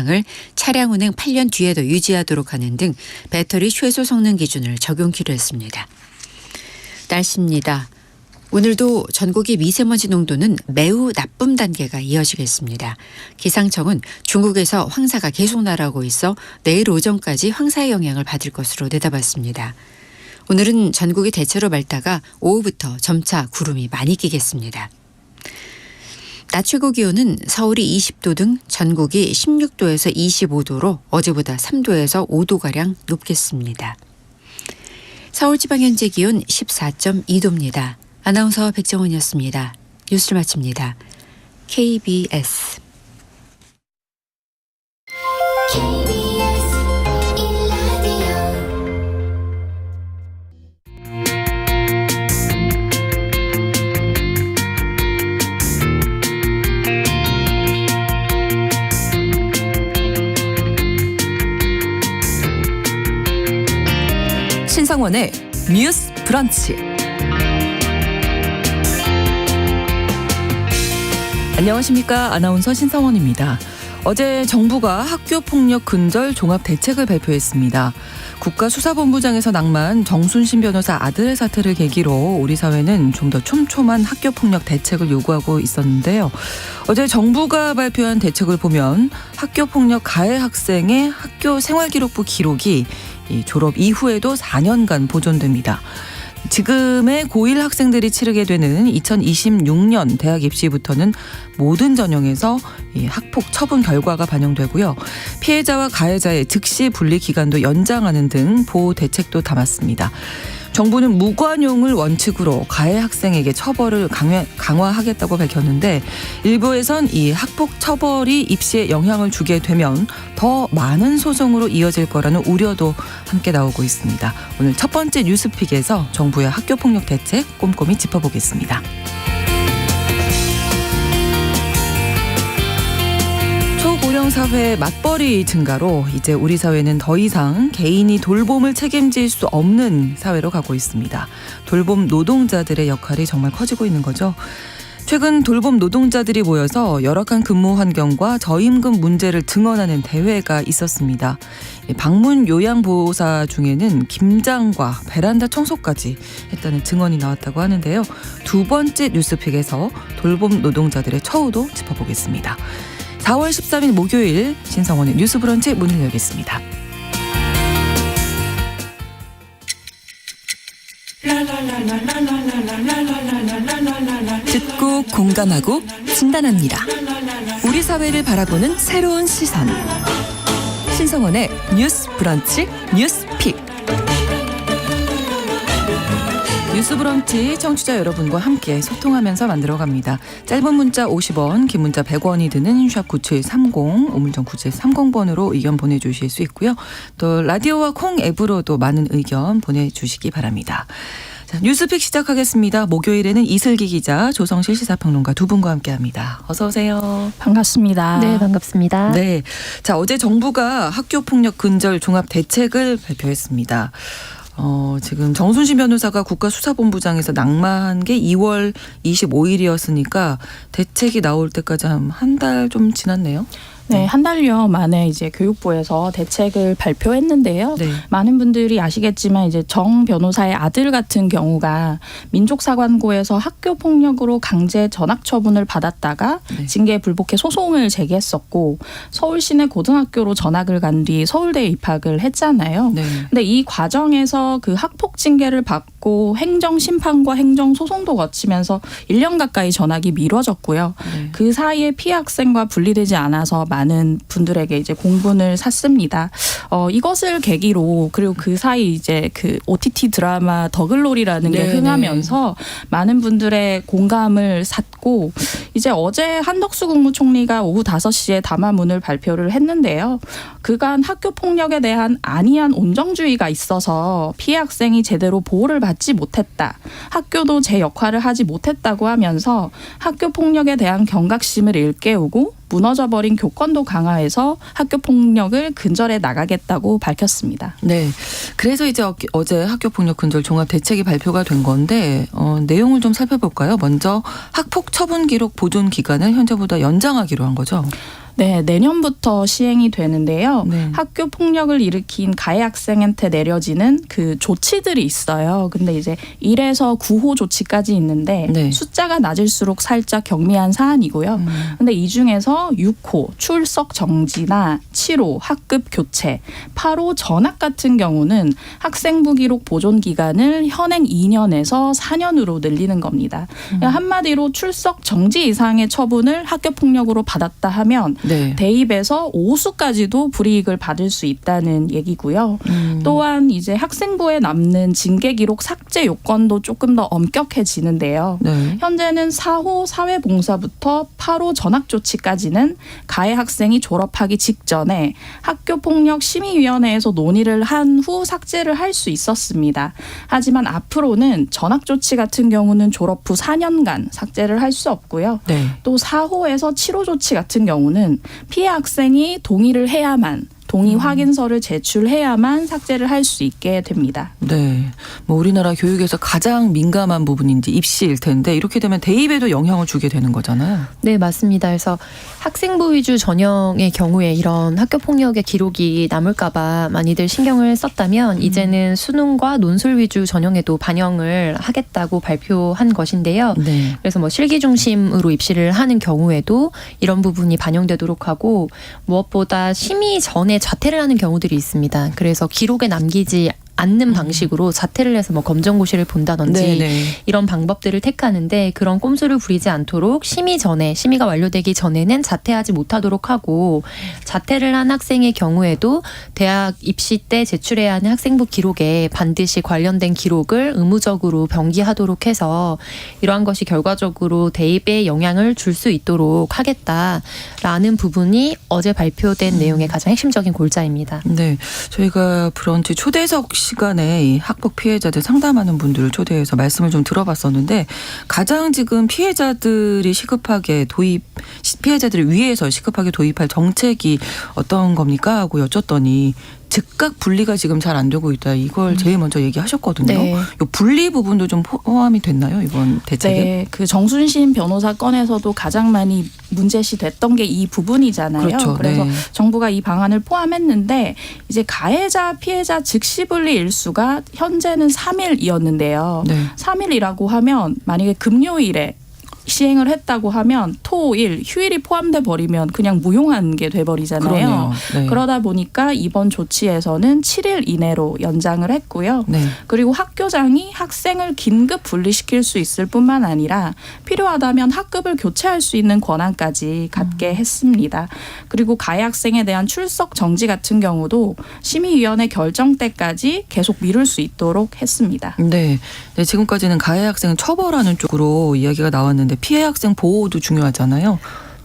용량을 차량 운행 8년 뒤에도 유지하도록 하는 등 배터리 최소 성능 기준을 적용키로 했습니다. 날씨입니다. 오늘도 전국의 미세먼지 농도는 매우 나쁨 단계가 이어지겠습니다. 기상청은 중국에서 황사가 계속 날아오고 있어 내일 오전까지 황사의 영향을 받을 것으로 내다봤습니다. 오늘은 전국이 대체로 맑다가 오후부터 점차 구름이 많이 끼겠습니다. 낮 최고 기온은 서울이 20도 등 전국이 16도에서 25도로 어제보다 3도에서 5도가량 높겠습니다. 서울지방 현재 기온 14.2도입니다. 아나운서 백정원이었습니다. 뉴스를 마칩니다. KBS 신성원의 뉴스 브런치. 안녕하십니까. 아나운서 신성원입니다. 어제 정부가 학교폭력 근절 종합대책을 발표했습니다. 국가수사본부장에서 낙마한 정순신 변호사 아들의 사태를 계기로 우리 사회는 좀 더 촘촘한 학교폭력 대책을 요구하고 있었는데요. 어제 정부가 발표한 대책을 보면 학교폭력 가해 학생의 학교 생활기록부 기록이 졸업 이후에도 4년간 보존됩니다. 지금의 고1 학생들이 치르게 되는 2026년 대학 입시부터는 모든 전형에서 학폭 처분 결과가 반영되고요. 피해자와 가해자의 즉시 분리 기간도 연장하는 등 보호 대책도 담았습니다. 정부는 무관용을 원칙으로 가해 학생에게 처벌을 강화하겠다고 밝혔는데 일부에선 이 학폭 처벌이 입시에 영향을 주게 되면 더 많은 소송으로 이어질 거라는 우려도 함께 나오고 있습니다. 오늘 첫 번째 뉴스픽에서 정부의 학교폭력 대책 꼼꼼히 짚어보겠습니다. 초고령 사회의 맞벌이 증가로 이제 우리 사회는 더 이상 개인이 돌봄을 책임질 수 없는 사회로 가고 있습니다. 돌봄 노동자들의 역할이 정말 커지고 있는 거죠. 최근 돌봄 노동자들이 모여서 열악한 근무 환경과 저임금 문제를 증언하는 대회가 있었습니다. 방문 요양보호사 중에는 김장과 베란다 청소까지 했다는 증언이 나왔다고 하는데요. 두 번째 뉴스픽에서 돌봄 노동자들의 처우도 짚어보겠습니다. 4월 13일 목요일 신성원의 뉴스 브런치 문을 열겠습니다. 듣고 공감하고 진단합니다. 우리 사회를 바라보는 새로운 시선. 신성원의 뉴스 브런치 뉴스픽. 뉴스 브런치 청취자 여러분과 함께 소통하면서 만들어갑니다. 짧은 문자 50원, 긴 문자 100원이 드는 샵 9730, 우물정 9730번으로 의견 보내주실 수 있고요. 또 라디오와 콩 앱으로도 많은 의견 보내주시기 바랍니다. 자, 뉴스픽 시작하겠습니다. 목요일에는 이슬기 기자, 조성실 시사평론가 두 분과 함께합니다. 어서 오세요. 반갑습니다. 네, 반갑습니다. 네, 자 어제 정부가 학교폭력 근절 종합 대책을 발표했습니다. 지금 정순신 변호사가 국가수사본부장에서 낙마한 게 2월 25일이었으니까 대책이 나올 때까지 한 달 좀 지났네요. 네, 한 달여 만에 이제 교육부에서 대책을 발표했는데요. 네. 많은 분들이 아시겠지만 이제 정 변호사의 아들 같은 경우가 민족사관고에서 학교 폭력으로 강제 전학 처분을 받았다가 네. 징계에 불복해 소송을 제기했었고 서울 시내 고등학교로 전학을 간 뒤 서울대에 입학을 했잖아요. 네. 근데 이 과정에서 그 학폭 징계를 받고 행정 심판과 행정 소송도 거치면서 1년 가까이 전학이 미뤄졌고요. 네. 그 사이에 피해 학생과 분리되지 않아서 많은 분들에게 이제 공분을 샀습니다. 이것을 계기로 그리고 그 사이 이제 그 OTT 드라마 더글로리라는 게 흥하면서 많은 분들의 공감을 샀고 이제 어제 한덕수 국무총리가 오후 5시에 담화문을 발표를 했는데요. 그간 학교 폭력에 대한 안이한 온정주의가 있어서 피해 학생이 제대로 보호를 받지 못했다. 학교도 제 역할을 하지 못했다고 하면서 학교 폭력에 대한 경각심을 일깨우고 무너져버린 교권도 강화해서 학교폭력을 근절해 나가겠다고 밝혔습니다. 네, 그래서 이제 어제 학교폭력 근절 종합 대책이 발표가 된 건데 내용을 좀 살펴볼까요? 먼저 학폭 처분 기록 보존 기간을 현재보다 연장하기로 한 거죠. 네, 내년부터 시행이 되는데요. 네. 학교 폭력을 일으킨 가해 학생한테 내려지는 그 조치들이 있어요. 근데 이제 1에서 9호 조치까지 있는데 네. 숫자가 낮을수록 살짝 경미한 사안이고요. 근데 이 중에서 6호 출석 정지나 7호 학급 교체, 8호 전학 같은 경우는 학생부 기록 보존 기간을 현행 2년에서 4년으로 늘리는 겁니다. 한마디로 출석 정지 이상의 처분을 학교 폭력으로 받았다 하면 네. 대입에서 5수까지도 불이익을 받을 수 있다는 얘기고요. 또한 이제 학생부에 남는 징계 기록 삭제 요건도 조금 더 엄격해지는데요. 네. 현재는 4호 사회봉사부터 8호 전학조치까지는 가해 학생이 졸업하기 직전에 학교폭력심의위원회에서 논의를 한 후 삭제를 할 수 있었습니다. 하지만 앞으로는 전학조치 같은 경우는 졸업 후 4년간 삭제를 할 수 없고요. 네. 또 4호에서 7호 조치 같은 경우는 피해 학생이 동의를 해야만 동의 확인서를 제출해야만 삭제를 할 수 있게 됩니다. 네. 뭐 우리나라 교육에서 가장 민감한 부분이 이제 입시일 텐데 이렇게 되면 대입에도 영향을 주게 되는 거잖아요. 네, 맞습니다. 그래서 학생부 위주 전형의 경우에 이런 학교 폭력의 기록이 남을까봐 많이들 신경을 썼다면 이제는 수능과 논술 위주 전형에도 반영을 하겠다고 발표한 것인데요. 네. 그래서 뭐 실기 중심으로 입시를 하는 경우에도 이런 부분이 반영되도록 하고 무엇보다 심의 전에 자퇴를 하는 경우들이 있습니다. 그래서 기록에 남기지 않는 방식으로 자퇴를 해서 뭐 검정고시를 본다든지 네네. 이런 방법들을 택하는데 그런 꼼수를 부리지 않도록 심의가 완료되기 전에는 자퇴하지 못하도록 하고 자퇴를 한 학생의 경우에도 대학 입시 때 제출해야 하는 학생부 기록에 반드시 관련된 기록을 의무적으로 병기하도록 해서 이러한 것이 결과적으로 대입에 영향을 줄 수 있도록 하겠다라는 부분이 어제 발표된 내용의 가장 핵심적인 골자입니다. 네. 저희가 브런치 초대석 시간에 이 학폭 피해자들 상담하는 분들을 초대해서 말씀을 좀 들어봤었는데 가장 지금 피해자들이 피해자들을 위해서 시급하게 도입할 정책이 어떤 겁니까? 하고 여쭸더니 즉각 분리가 지금 잘 안 되고 있다. 이걸 제일 먼저 얘기하셨거든요. 네. 이 분리 부분도 좀 포함이 됐나요? 이번 대책에? 네, 그 정순신 변호사 건에서도 가장 많이 문제시 됐던 게 이 부분이잖아요. 그렇죠. 그래서 네. 정부가 이 방안을 포함했는데 이제 가해자 피해자 즉시 분리 일수가 현재는 3일이었는데요. 네. 3일이라고 하면 만약에 금요일에 시행을 했다고 하면 토, 일, 휴일이 포함돼 버리면 그냥 무용한 게 돼버리잖아요. 그러네요. 네. 그러다 보니까 이번 조치에서는 7일 이내로 연장을 했고요. 네. 그리고 학교장이 학생을 긴급 분리시킬 수 있을 뿐만 아니라 필요하다면 학급을 교체할 수 있는 권한까지 갖게 했습니다. 그리고 가해 학생에 대한 출석 정지 같은 경우도 심의위원회 결정 때까지 계속 미룰 수 있도록 했습니다. 네. 네, 지금까지는 가해 학생을 처벌하는 쪽으로 이야기가 나왔는데 피해 학생 보호도 중요하잖아요.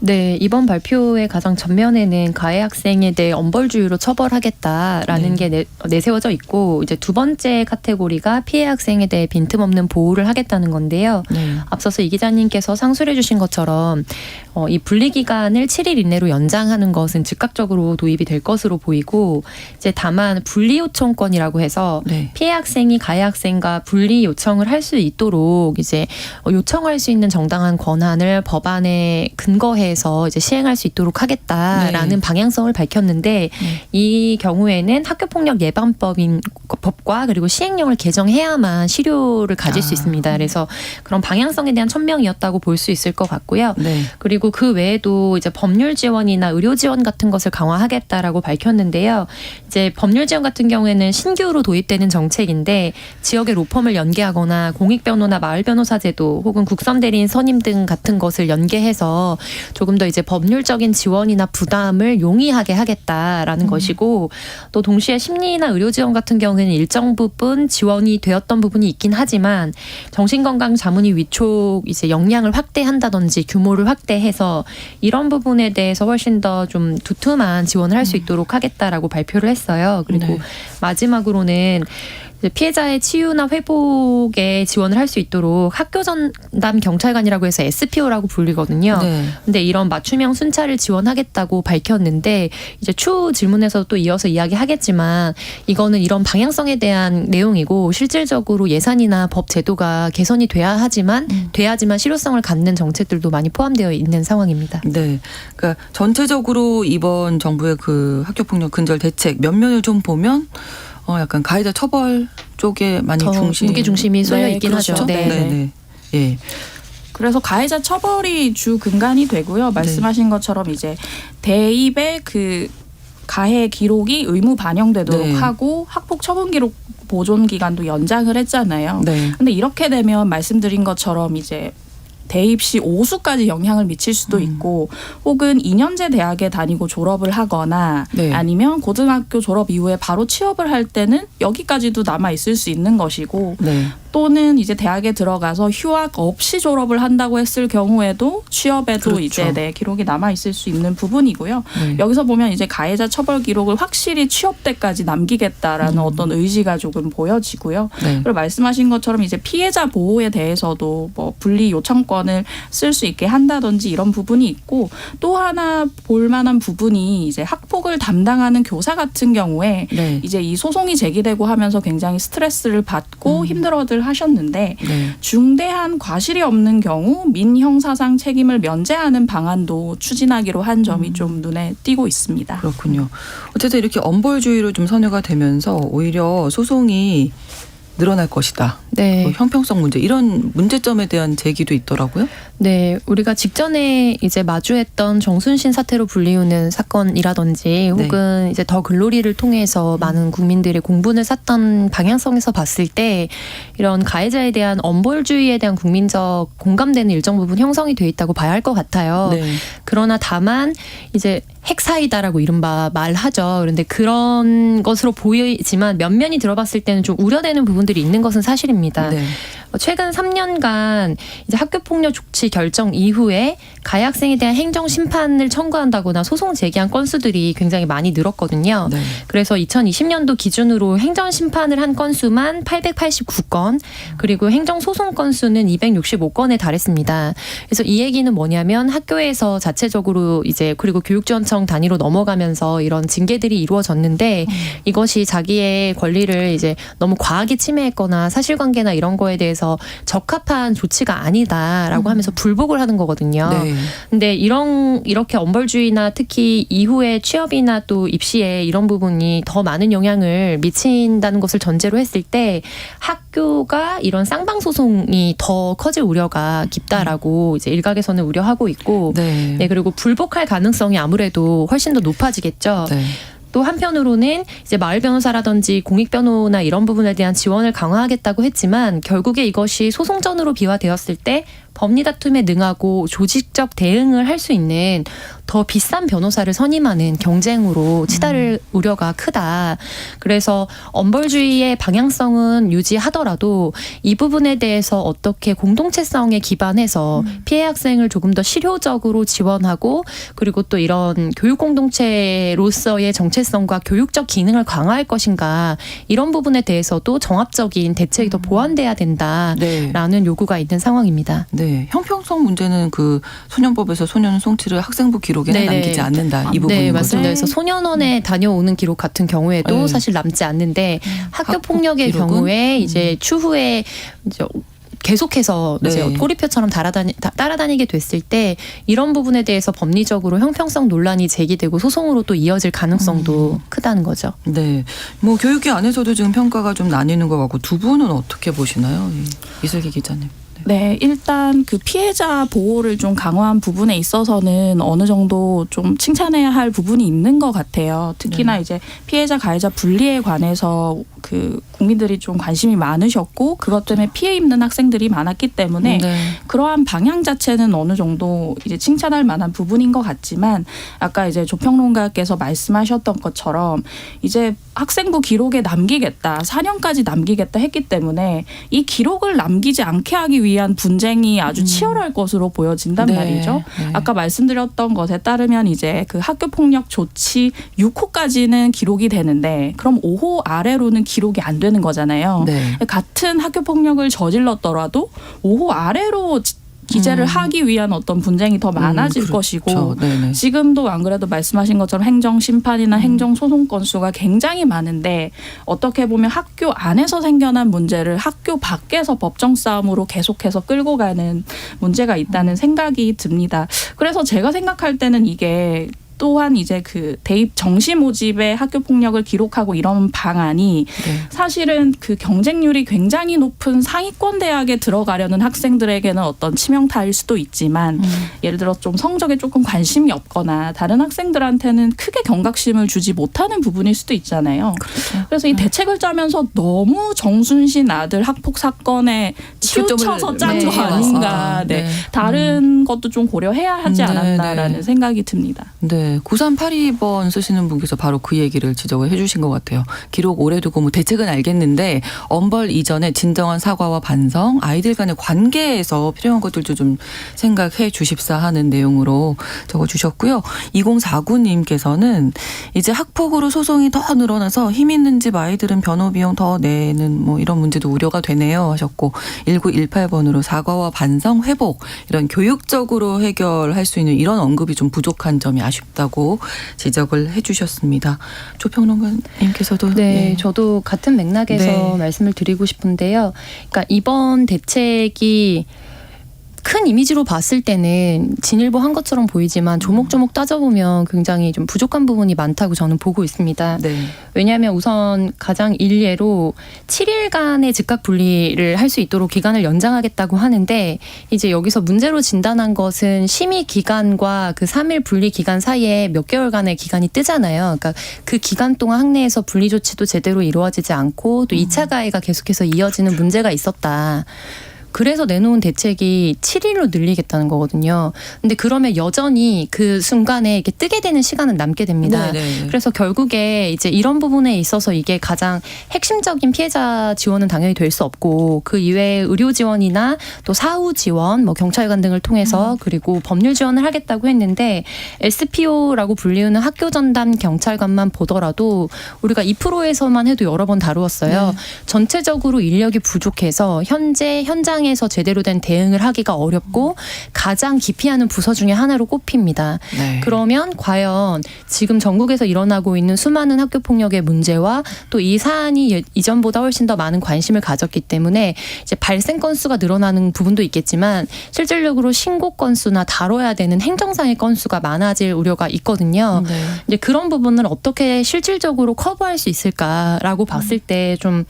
네, 이번 발표의 가장 전면에는 가해 학생에 대해 엄벌주의로 처벌하겠다라는 게 내세워져 있고 이제 두 번째 카테고리가 피해 학생에 대해 빈틈없는 보호를 하겠다는 건데요. 네. 앞서서 이 기자님께서 상술해 주신 것처럼 이 분리 기간을 7일 이내로 연장하는 것은 즉각적으로 도입이 될 것으로 보이고 이제 다만 분리 요청권이라고 해서 네. 피해 학생이 가해 학생과 분리 요청을 할 수 있도록 이제 요청할 수 있는 정당한 권한을 법안에 근거해서 이제 시행할 수 있도록 하겠다라는 네. 방향성을 밝혔는데 이 경우에는 학교폭력 예방법과 그리고 시행령을 개정해야만 실효를 가질 수 있습니다. 그래서 그런 방향성에 대한 천명이었다고 볼 수 있을 것 같고요. 네. 그리고 그 외에도 이제 법률 지원이나 의료 지원 같은 것을 강화하겠다라고 밝혔는데요. 이제 법률 지원 같은 경우에는 신규로 도입되는 정책인데 지역의 로펌을 연계하거나 공익변호나 마을변호사 제도 혹은 국선대리인 선임 등 같은 것을 연계해서 조금 더 이제 법률적인 지원이나 부담을 용이하게 하겠다라는 것이고 또 동시에 심리나 의료 지원 같은 경우에는 일정 부분 지원이 되었던 부분이 있긴 하지만 정신건강 자문위 위촉 이제 역량을 확대한다든지 규모를 확대해서 이런 부분에 대해서 훨씬 더 좀 두툼한 지원을 할 수 있도록 하겠다라고 발표를 했어요. 그리고 네. 마지막으로는 이제 피해자의 치유나 회복에 지원을 할 수 있도록 학교 전담 경찰관이라고 해서 SPO라고 불리거든요. 네. 근데 이런 맞춤형 순찰을 지원하겠다고 밝혔는데 이제 추후 질문에서 또 이어서 이야기하겠지만 이거는 이런 방향성에 대한 내용이고 실질적으로 예산이나 법 제도가 개선이 돼야지만 실효성을 갖는 정책들도 많이 포함되어 있는 상황입니다. 네. 그러니까 전체적으로 이번 정부의 그 학교폭력 근절 대책 면면을 좀 보면 약간 가해자 처벌 쪽에 많이 무게 중심이 쏠려 있긴 그렇죠. 하죠. 네. 네. 예. 그래서 가해자 처벌이 주 근간이 되고요. 말씀하신 것처럼 이제 대입의 그 가해 기록이 의무 반영되도록 네. 하고 학폭 처분 기록 보존 기간도 연장을 했잖아요. 네. 근데 이렇게 되면 말씀드린 것처럼 이제 대입 시 오수까지 영향을 미칠 수도 있고 혹은 2년제 대학에 다니고 졸업을 하거나 네. 아니면 고등학교 졸업 이후에 바로 취업을 할 때는 여기까지도 남아 있을 수 있는 것이고 네. 또는 이제 대학에 들어가서 휴학 없이 졸업을 한다고 했을 경우에도 취업에도 그렇죠. 이제 내 기록이 남아 있을 수 있는 부분이고요. 네. 여기서 보면 이제 가해자 처벌 기록을 확실히 취업 때까지 남기겠다라는 어떤 의지가 조금 보여지고요. 네. 그리고 말씀하신 것처럼 이제 피해자 보호에 대해서도 뭐 분리 요청권을 쓸 수 있게 한다든지 이런 부분이 있고 또 하나 볼만한 부분이 이제 학폭을 담당하는 교사 같은 경우에 네. 이제 이 소송이 제기되고 하면서 굉장히 스트레스를 받고 힘들어들 하셨는데 네. 중대한 과실이 없는 경우 민형사상 책임을 면제하는 방안도 추진하기로 한 점이 좀 눈에 띄고 있습니다. 그렇군요. 어쨌든 이렇게 엄벌주의로 좀 선회가 되면서 오히려 소송이 늘어날 것이다. 네. 형평성 문제 이런 문제점에 대한 제기도 있더라고요. 네, 우리가 직전에 이제 마주했던 정순신 사태로 불리우는 사건이라든지 혹은 이제 더 글로리를 통해서 많은 국민들의 공분을 샀던 방향성에서 봤을 때 이런 가해자에 대한 엄벌주의에 대한 국민적 공감대는 일정 부분 형성이 돼 있다고 봐야 할 것 같아요. 네. 그러나 다만 이제 핵사이다라고 이른바 말하죠. 그런데 그런 것으로 보이지만 면면이 들어봤을 때는 좀 우려되는 부분들이 있는 것은 사실입니다. 네. 최근 3년간 이제 학교폭력 조치 결정 이후에 가해 학생에 대한 행정 심판을 청구한다거나 소송 제기한 건수들이 굉장히 많이 늘었거든요. 네. 그래서 2020년도 기준으로 행정 심판을 한 건수만 889건, 그리고 행정 소송 건수는 265건에 달했습니다. 그래서 이 얘기는 뭐냐면 학교에서 자체적으로 이제 그리고 교육지원청 단위로 넘어가면서 이런 징계들이 이루어졌는데 이것이 자기의 권리를 이제 너무 과하게 침해했거나 사실관계나 이런 거에 대해서 적합한 조치가 아니다라고 하면서 불복을 하는 거거든요. 네. 근데 이렇게 엄벌주의나 특히 이후에 취업이나 또 입시에 이런 부분이 더 많은 영향을 미친다는 것을 전제로 했을 때 학교가 이런 쌍방소송이 더 커질 우려가 깊다라고 이제 일각에서는 우려하고 있고 네. 네, 그리고 불복할 가능성이 아무래도 훨씬 더 높아지겠죠. 네. 또 한편으로는 이제 마을 변호사라든지 공익 변호나 이런 부분에 대한 지원을 강화하겠다고 했지만 결국에 이것이 소송전으로 비화되었을 때 법리 다툼에 능하고 조직적 대응을 할 수 있는 더 비싼 변호사를 선임하는 경쟁으로 치달을 우려가 크다. 그래서 엄벌주의의 방향성은 유지하더라도 이 부분에 대해서 어떻게 공동체성에 기반해서 피해 학생을 조금 더 실효적으로 지원하고 그리고 또 이런 교육 공동체로서의 정체성과 교육적 기능을 강화할 것인가 이런 부분에 대해서도 정합적인 대책이 더 보완돼야 된다라는 네. 요구가 있는 상황입니다. 네. 형평성 문제는 그 소년법에서 소년 송치를 학생부 기록에는 네네. 남기지 않는다. 이 부분인 네, 거죠. 맞습니다. 그래서 소년원에 다녀오는 기록 같은 경우에도 네. 사실 남지 않는데 학교 학폭 폭력의 기록은? 경우에 이제 추후에 이제 계속해서 네. 이제 꼬리표처럼 따라다니게 됐을 때 이런 부분에 대해서 법리적으로 형평성 논란이 제기되고 소송으로 또 이어질 가능성도 크다는 거죠. 네. 뭐 교육계 안에서도 지금 평가가 좀 나뉘는 것 같고 두 분은 어떻게 보시나요? 이슬기 기자님. 네, 일단 그 피해자 보호를 좀 강화한 부분에 있어서는 어느 정도 좀 칭찬해야 할 부분이 있는 것 같아요. 특히나 이제 피해자 가해자 분리에 관해서 그 국민들이 좀 관심이 많으셨고 그것 때문에 피해 입는 학생들이 많았기 때문에 그러한 방향 자체는 어느 정도 이제 칭찬할 만한 부분인 것 같지만 아까 이제 조평론가께서 말씀하셨던 것처럼 이제 학생부 기록에 남기겠다, 4년까지 남기겠다 했기 때문에 이 기록을 남기지 않게 하기 위해 위한 분쟁이 아주 치열할 것으로 보여진단 네. 말이죠. 네. 아까 말씀드렸던 것에 따르면 이제 그 학교 폭력 조치 6호까지는 기록이 되는데 그럼 5호 아래로는 기록이 안 되는 거잖아요. 네. 같은 학교 폭력을 저질렀더라도 5호 아래로 기재를 하기 위한 어떤 분쟁이 더 많아질 그렇죠. 것이고 네네. 지금도 안 그래도 말씀하신 것처럼 행정심판이나 행정소송 건수가 굉장히 많은데 어떻게 보면 학교 안에서 생겨난 문제를 학교 밖에서 법정 싸움으로 계속해서 끌고 가는 문제가 있다는 생각이 듭니다. 그래서 제가 생각할 때는 이게 또한 이제 그 대입 정시 모집의 학교 폭력을 기록하고 이런 방안이 네. 사실은 그 경쟁률이 굉장히 높은 상위권 대학에 들어가려는 학생들에게는 어떤 치명타일 수도 있지만 예를 들어 좀 성적에 조금 관심이 없거나 다른 학생들한테는 크게 경각심을 주지 못하는 부분일 수도 있잖아요. 그렇죠. 그래서 이 대책을 짜면서 너무 정순신 아들 학폭 사건에 치우쳐서 짠 네, 거 아닌가. 맞습니다. 네. 네. 다른 것도 좀 고려해야 하지 네, 않았나라는 네. 생각이 듭니다. 네, 9382번 쓰시는 분께서 바로 그 얘기를 지적을 해주신 것 같아요. 기록 오래 두고 뭐 대책은 알겠는데 엄벌 이전에 진정한 사과와 반성, 아이들 간의 관계에서 필요한 것들도 좀 생각해 주십사 하는 내용으로 적어주셨고요. 2049님께서는 이제 학폭으로 소송이 더 늘어나서 힘 있는 집 아이들은 변호 비용 더 내는 뭐 이런 문제도 우려가 되네요 하셨고 1918번으로 사과와 반성, 회복 이런 교육적으로 해결할 수 있는 이런 언급이 좀 부족한 점이 아쉽다고 지적을 해주셨습니다. 조평론가님께서도 네, 저도 같은 맥락에서 네. 말씀을 드리고 싶은데요. 그러니까 이번 대책이 큰 이미지로 봤을 때는 진일보 한 것처럼 보이지만 조목조목 따져보면 굉장히 좀 부족한 부분이 많다고 저는 보고 있습니다. 네. 왜냐하면 우선 가장 일례로 7일간의 즉각 분리를 할 수 있도록 기간을 연장하겠다고 하는데 이제 여기서 문제로 진단한 것은 심의 기간과 그 3일 분리 기간 사이에 몇 개월간의 기간이 뜨잖아요. 그러니까 그 기간 동안 학내에서 분리 조치도 제대로 이루어지지 않고 또 2차 가해가 계속해서 이어지는 문제가 있었다. 그래서 내놓은 대책이 7일로 늘리겠다는 거거든요. 근데 그러면 여전히 그 순간에 이렇게 뜨게 되는 시간은 남게 됩니다. 네네. 그래서 결국에 이제 이런 부분에 있어서 이게 가장 핵심적인 피해자 지원은 당연히 될 수 없고 그 이외에 의료 지원이나 또 사후 지원, 뭐 경찰관 등을 통해서 그리고 법률 지원을 하겠다고 했는데 SPO라고 불리우는 학교 전담 경찰관만 보더라도 우리가 2%에서만 해도 여러 번 다루었어요. 네. 전체적으로 인력이 부족해서 현재 현장에서 제대로 된 대응을 하기가 어렵고 가장 기피하는 부서 중에 하나로 꼽힙니다. 네. 그러면 과연 지금 전국에서 일어나고 있는 수많은 학교 폭력의 문제와 또 이 사안이 이전보다 훨씬 더 많은 관심을 가졌기 때문에 이제 발생 건수가 늘어나는 부분도 있겠지만 실질적으로 신고 건수나 다뤄야 되는 행정상의 건수가 많아질 우려가 있거든요. 네. 이제 그런 부분을 어떻게 실질적으로 커버할 수 있을까라고 봤을 때 좀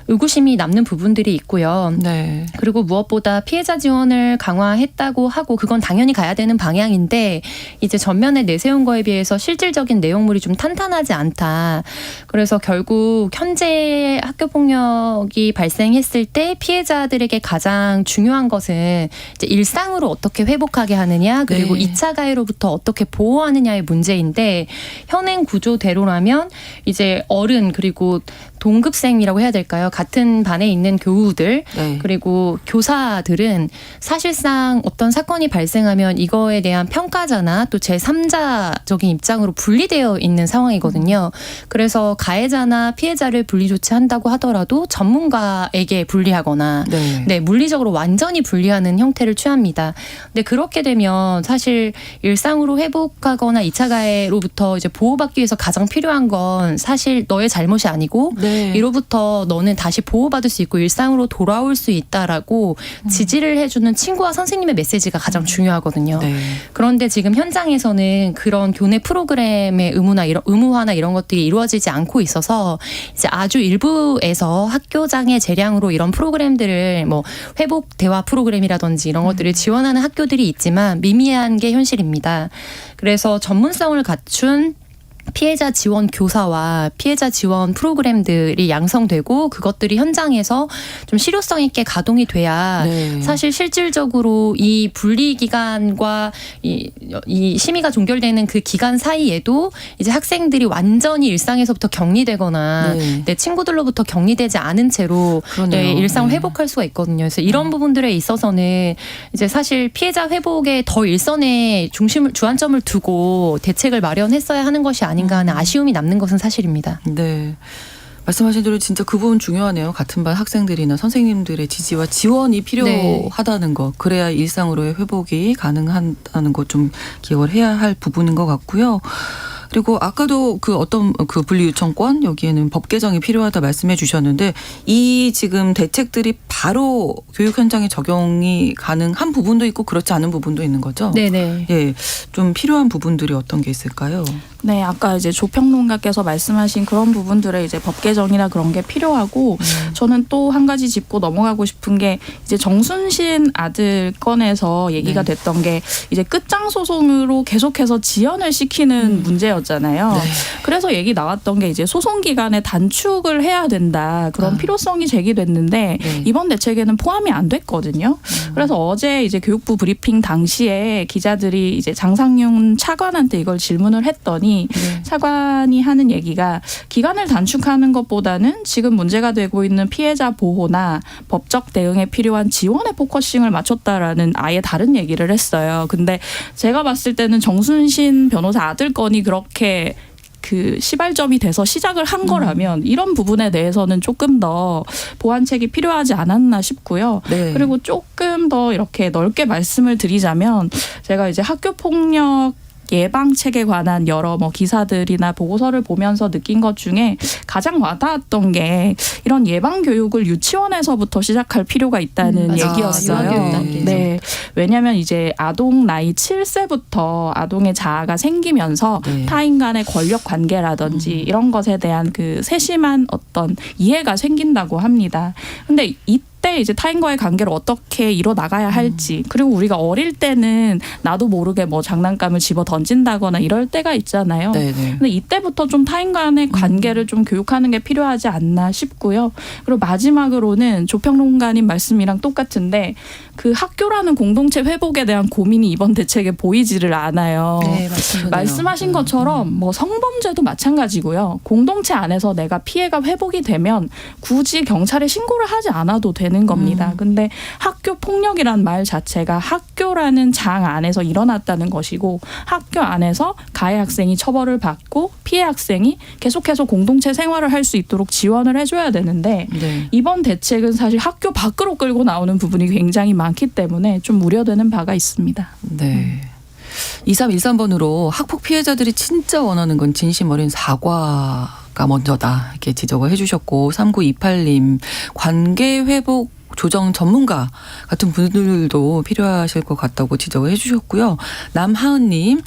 의구심이 남는 부분들이 있고요. 네. 그리고 무엇보다 피해자 지원을 강화했다고 하고 그건 당연히 가야 되는 방향인데 이제 전면에 내세운 거에 비해서 실질적인 내용물이 좀 탄탄하지 않다. 그래서 결국 현재 학교 폭력이 발생했을 때 피해자들에게 가장 중요한 것은 이제 일상으로 어떻게 회복하게 하느냐 그리고 네. 2차 가해로부터 어떻게 보호하느냐의 문제인데 현행 구조대로라면 이제 어른 그리고 동급생이라고 해야 될까요? 같은 반에 있는 교우들 네. 그리고 교사들은 사실상 어떤 사건이 발생하면 이거에 대한 평가자나 또 제3자적인 입장으로 분리되어 있는 상황이거든요. 그래서 가해자나 피해자를 분리 조치한다고 하더라도 전문가에게 분리하거나 네, 물리적으로 완전히 분리하는 형태를 취합니다. 근데 그렇게 되면 사실 일상으로 회복하거나 2차 가해로부터 이제 보호받기 위해서 가장 필요한 건 사실 너의 잘못이 아니고 네. 이로부터 너는 다시 보호받을 수 있고 일상으로 돌아올 수 있다라고 지지를 해주는 친구와 선생님의 메시지가 가장 중요하거든요. 네. 그런데 지금 현장에서는 그런 교내 프로그램의 의무화나 이런 것들이 이루어지지 않고 있어서 이제 아주 일부에서 학교장의 재량으로 이런 프로그램들을 뭐 회복 대화 프로그램이라든지 이런 것들을 지원하는 학교들이 있지만 미미한 게 현실입니다. 그래서 전문성을 갖춘 피해자 지원 교사와 피해자 지원 프로그램들이 양성되고 그것들이 현장에서 좀 실효성 있게 가동이 돼야 네. 사실 실질적으로 이 분리 기간과 이 심의가 종결되는 그 기간 사이에도 이제 학생들이 완전히 일상에서부터 격리되거나 네. 내 친구들로부터 격리되지 않은 채로 네, 일상을 회복할 수가 있거든요. 그래서 이런 부분들에 있어서는 이제 사실 피해자 회복에 더 일선에 주안점을 두고 대책을 마련했어야 하는 것이 아닌가 하는 아쉬움이 남는 것은 사실입니다. 네. 말씀하신 대로 진짜 그 부분 중요하네요. 같은 반 학생들이나 선생님들의 지지와 지원이 필요하다는 거. 그래야 일상으로의 회복이 가능하다는 것 좀 기억을 해야 할 부분인 것 같고요. 그리고 아까도 그 어떤 그 분리 요청권 여기에는 법 개정이 필요하다 말씀해 주셨는데 이 지금 대책들이 바로 교육 현장에 적용이 가능한 부분도 있고 그렇지 않은 부분도 있는 거죠. 네네. 예, 좀 필요한 부분들이 어떤 게 있을까요? 네, 아까 이제 조평론가께서 말씀하신 그런 부분들의 이제 법 개정이나 그런 게 필요하고 저는 또 한 가지 짚고 넘어가고 싶은 게 이제 정순신 아들 건에서 얘기가 됐던 게 이제 끝장 소송으로 계속해서 지연을 시키는 문제였잖아요. 네. 그래서 얘기 나왔던 게 이제 소송 기간에 단축을 해야 된다. 그런 필요성이 제기됐는데 네. 이번 대책에는 포함이 안 됐거든요. 그래서 어제 이제 교육부 브리핑 당시에 기자들이 이제 장상윤 차관한테 이걸 질문을 했더니 차관이 하는 얘기가 기간을 단축하는 것보다는 지금 문제가 되고 있는 피해자 보호나 법적 대응에 필요한 지원에 포커싱을 맞췄다라는 아예 다른 얘기를 했어요. 근데 제가 봤을 때는 정순신 변호사 아들 건이 그렇게 그 시발점이 돼서 시작을 한 거라면 이런 부분에 대해서는 조금 더 보완책이 필요하지 않았나 싶고요. 네. 그리고 조금 더 이렇게 넓게 말씀을 드리자면 제가 이제 학교 폭력 예방책에 관한 여러 뭐 기사들이나 보고서를 보면서 느낀 것 중에 가장 와닿았던 게 이런 예방 교육을 유치원에서부터 시작할 필요가 있다는 얘기였어요. 유아교육 네. 왜냐하면 이제 아동 나이 7세부터 아동의 자아가 생기면서 네. 타인 간의 권력 관계라든지 이런 것에 대한 그 세심한 어떤 이해가 생긴다고 합니다. 근데 이때 이제 타인과의 관계를 어떻게 이뤄 나가야 할지 그리고 우리가 어릴 때는 나도 모르게 뭐 장난감을 집어 던진다거나 이럴 때가 있잖아요. 네네. 근데 이때부터 좀 타인 간의 관계를 좀 교육하는 게 필요하지 않나 싶고요. 그리고 마지막으로는 조평론가님 말씀이랑 똑같은데 그 학교라는 공동체 회복에 대한 고민이 이번 대책에 보이지를 않아요. 네, 맞습니다. 말씀하신 것처럼 뭐 성범죄도 마찬가지고요. 공동체 안에서 내가 피해가 회복이 되면 굳이 경찰에 신고를 하지 않아도 되는 겁니다. 근데 학교 폭력이란 말 자체가 학교라는 장 안에서 일어났다는 것이고 학교 안에서 가해 학생이 처벌을 받고 피해 학생이 계속해서 공동체 생활을 할 수 있도록 지원을 해줘야 되는데 네. 이번 대책은 사실 학교 밖으로 끌고 나오는 부분이 굉장히 많기 때문에 좀 우려되는 바가 있습니다. 네. 2313번으로 학폭 피해자들이 진짜 원하는 건 진심 어린 사과가 먼저다 이렇게 지적을 해주셨고 3928님 관계 회복 조정 전문가 같은 분들도 필요하실 것 같다고 지적을 해주셨고요. 남하은님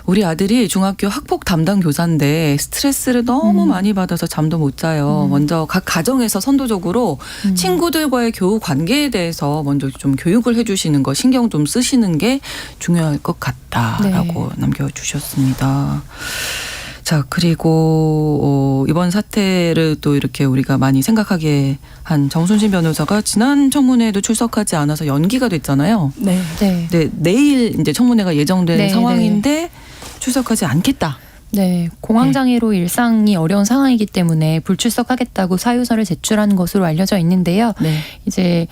우리 아들이 중학교 학폭 담당 교사인데 스트레스를 너무 많이 받아서 잠도 못 자요. 먼저 각 가정에서 선도적으로 친구들과의 교우 관계에 대해서 먼저 좀 교육을 해주시는 거 신경 좀 쓰시는 게 중요할 것 같다라고 남겨주셨습니다. 자, 그리고 이번 사태를 또 이렇게 우리가 많이 생각하게 한 정순신 변호사가 지난 청문회에도 출석하지 않아서 연기가 됐잖아요. 네. 네. 네, 내일 이제 청문회가 예정된 네, 상황인데 출석하지 않겠다. 네, 공황장애로 일상이 어려운 상황이기 때문에 불출석하겠다고 사유서를 제출한 것으로 알려져 있는데요. 네. 이제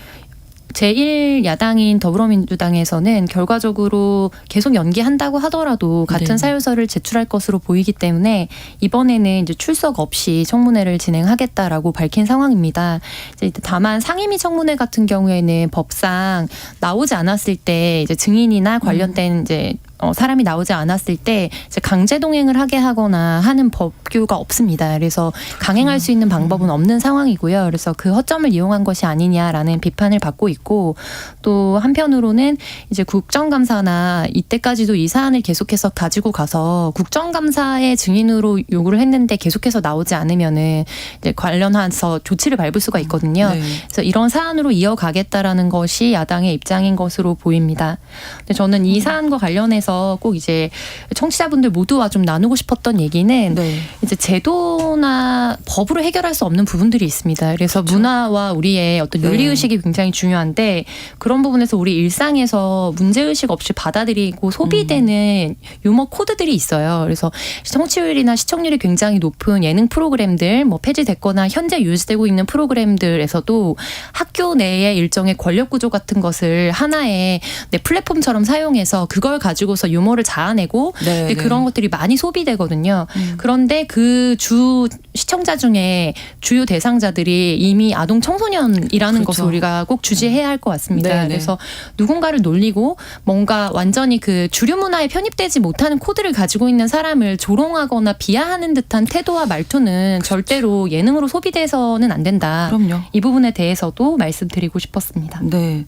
제1야당인 더불어민주당에서는 결과적으로 계속 연기한다고 하더라도 같은 네. 사유서를 제출할 것으로 보이기 때문에 이번에는 이제 출석 없이 청문회를 진행하겠다라고 밝힌 상황입니다. 이제 다만 상임위 청문회 같은 경우에는 법상 나오지 않았을 때 이제 증인이나 관련된 이제 사람이 나오지 않았을 때 이제 강제 동행을 하게 하거나 하는 법규가 없습니다. 그래서 강행할 수 있는 방법은 없는 상황이고요. 그래서 그 허점을 이용한 것이 아니냐라는 비판을 받고 있고 또 한편으로는 이제 국정감사나 이때까지도 이 사안을 계속해서 가지고 가서 국정감사의 증인으로 요구를 했는데 계속해서 나오지 않으면은 이제 관련해서 조치를 밟을 수가 있거든요. 네. 그래서 이런 사안으로 이어가겠다라는 것이 야당의 입장인 것으로 보입니다. 근데 저는 이 사안과 관련해서 여기서 꼭 이제 청취자분들 모두와 좀 나누고 싶었던 얘기는 네. 이제 제도나 법으로 해결할 수 없는 부분들이 있습니다. 그래서 그렇죠. 문화와 우리의 어떤 윤리의식이 굉장히 중요한데 그런 부분에서 우리 일상에서 문제의식 없이 받아들이고 소비되는 유머 코드들이 있어요. 그래서 청취율이나 시청률이 굉장히 높은 예능 프로그램들 뭐 폐지됐거나 현재 유지되고 있는 프로그램들에서도 학교 내의 일정의 권력 구조 같은 것을 하나의 플랫폼처럼 사용해서 그걸 가지고서 유머를 자아내고 네, 그런 것들이 많이 소비되거든요. 그런데 그 주 시청자 중에 주요 대상자들이 이미 아동 청소년이라는 그렇죠. 것을 우리가 꼭 주지해야 할 것 같습니다. 네, 네. 그래서 누군가를 놀리고 뭔가 완전히 그 주류 문화에 편입되지 못하는 코드를 가지고 있는 사람을 조롱하거나 비하하는 듯한 태도와 말투는 절대로 예능으로 소비돼서는 안 된다. 그럼요. 이 부분에 대해서도 말씀드리고 싶었습니다. 네.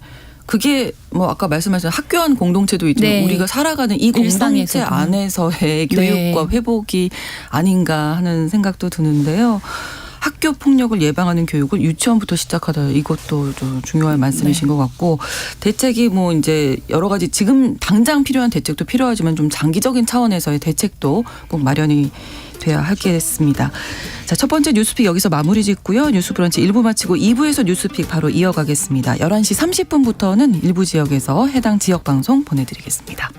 그게 뭐 아까 말씀하신 학교 안 공동체도 있지만 네. 우리가 살아가는 이 공동체 일상에서도. 안에서의 네. 교육과 회복이 아닌가 하는 생각도 드는데요. 학교 폭력을 예방하는 교육을 유치원부터 시작하다 이것도 좀 중요한 말씀이신 것 같고 대책이 뭐 이제 여러 가지 지금 당장 필요한 대책도 필요하지만 좀 장기적인 차원에서의 대책도 꼭 마련이 돼야 하겠습니다. 자, 첫 번째 뉴스픽 여기서 마무리 짓고요. 뉴스 브런치 1부 마치고 2부에서 뉴스픽 바로 이어가겠습니다. 11시 30분부터는 일부 지역에서 해당 지역 방송 보내드리겠습니다.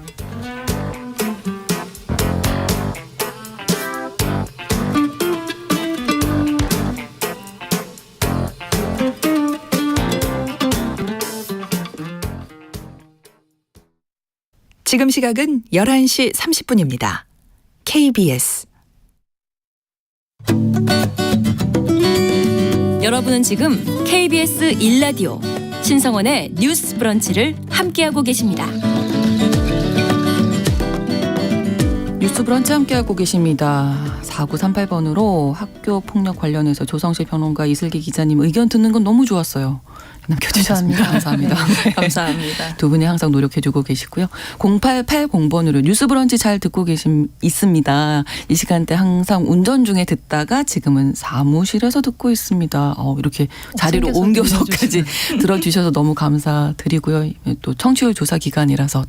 지금 시각은 11시 30분입니다. KBS 여러분은 지금 KBS 1라디오 신성원의 뉴스 브런치를 함께하고 계십니다. 뉴스 브런치 함께하고 계십니다. 4938번으로 학교 폭력 관련해서 조성실 평론가 이슬기 기자님 의견 듣는 건 너무 좋았어요. 남겨주셨습니다. 감사합니다. 네. 감사합니다. 두 분이 항상 노력해주고 계시고요. 0880번으로 뉴스 브런치 잘 듣고 있습니다. 이 시간대 항상 운전 중에 듣다가 지금은 사무실에서 듣고 있습니다. 이렇게 자리로 옮겨서까지 들어주셔서 너무 감사드리고요. 또 청취율 조사 기간이라서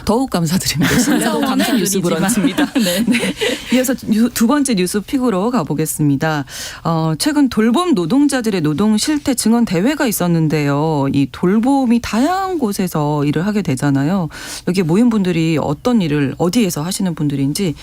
더욱 감사드립니다. 신나고 감사 뉴스 브런치입니다. 네. 이어서 두 번째 뉴스 픽으로 가보겠습니다. 최근 돌봄 노동자들의 노동 실태 증언 대회가 있었는데요. 이 돌봄이 다양한 곳에서 일을 하게 되잖아요. 여기 모인 분들이 어떤 일을 어디에서 하시는 분들인지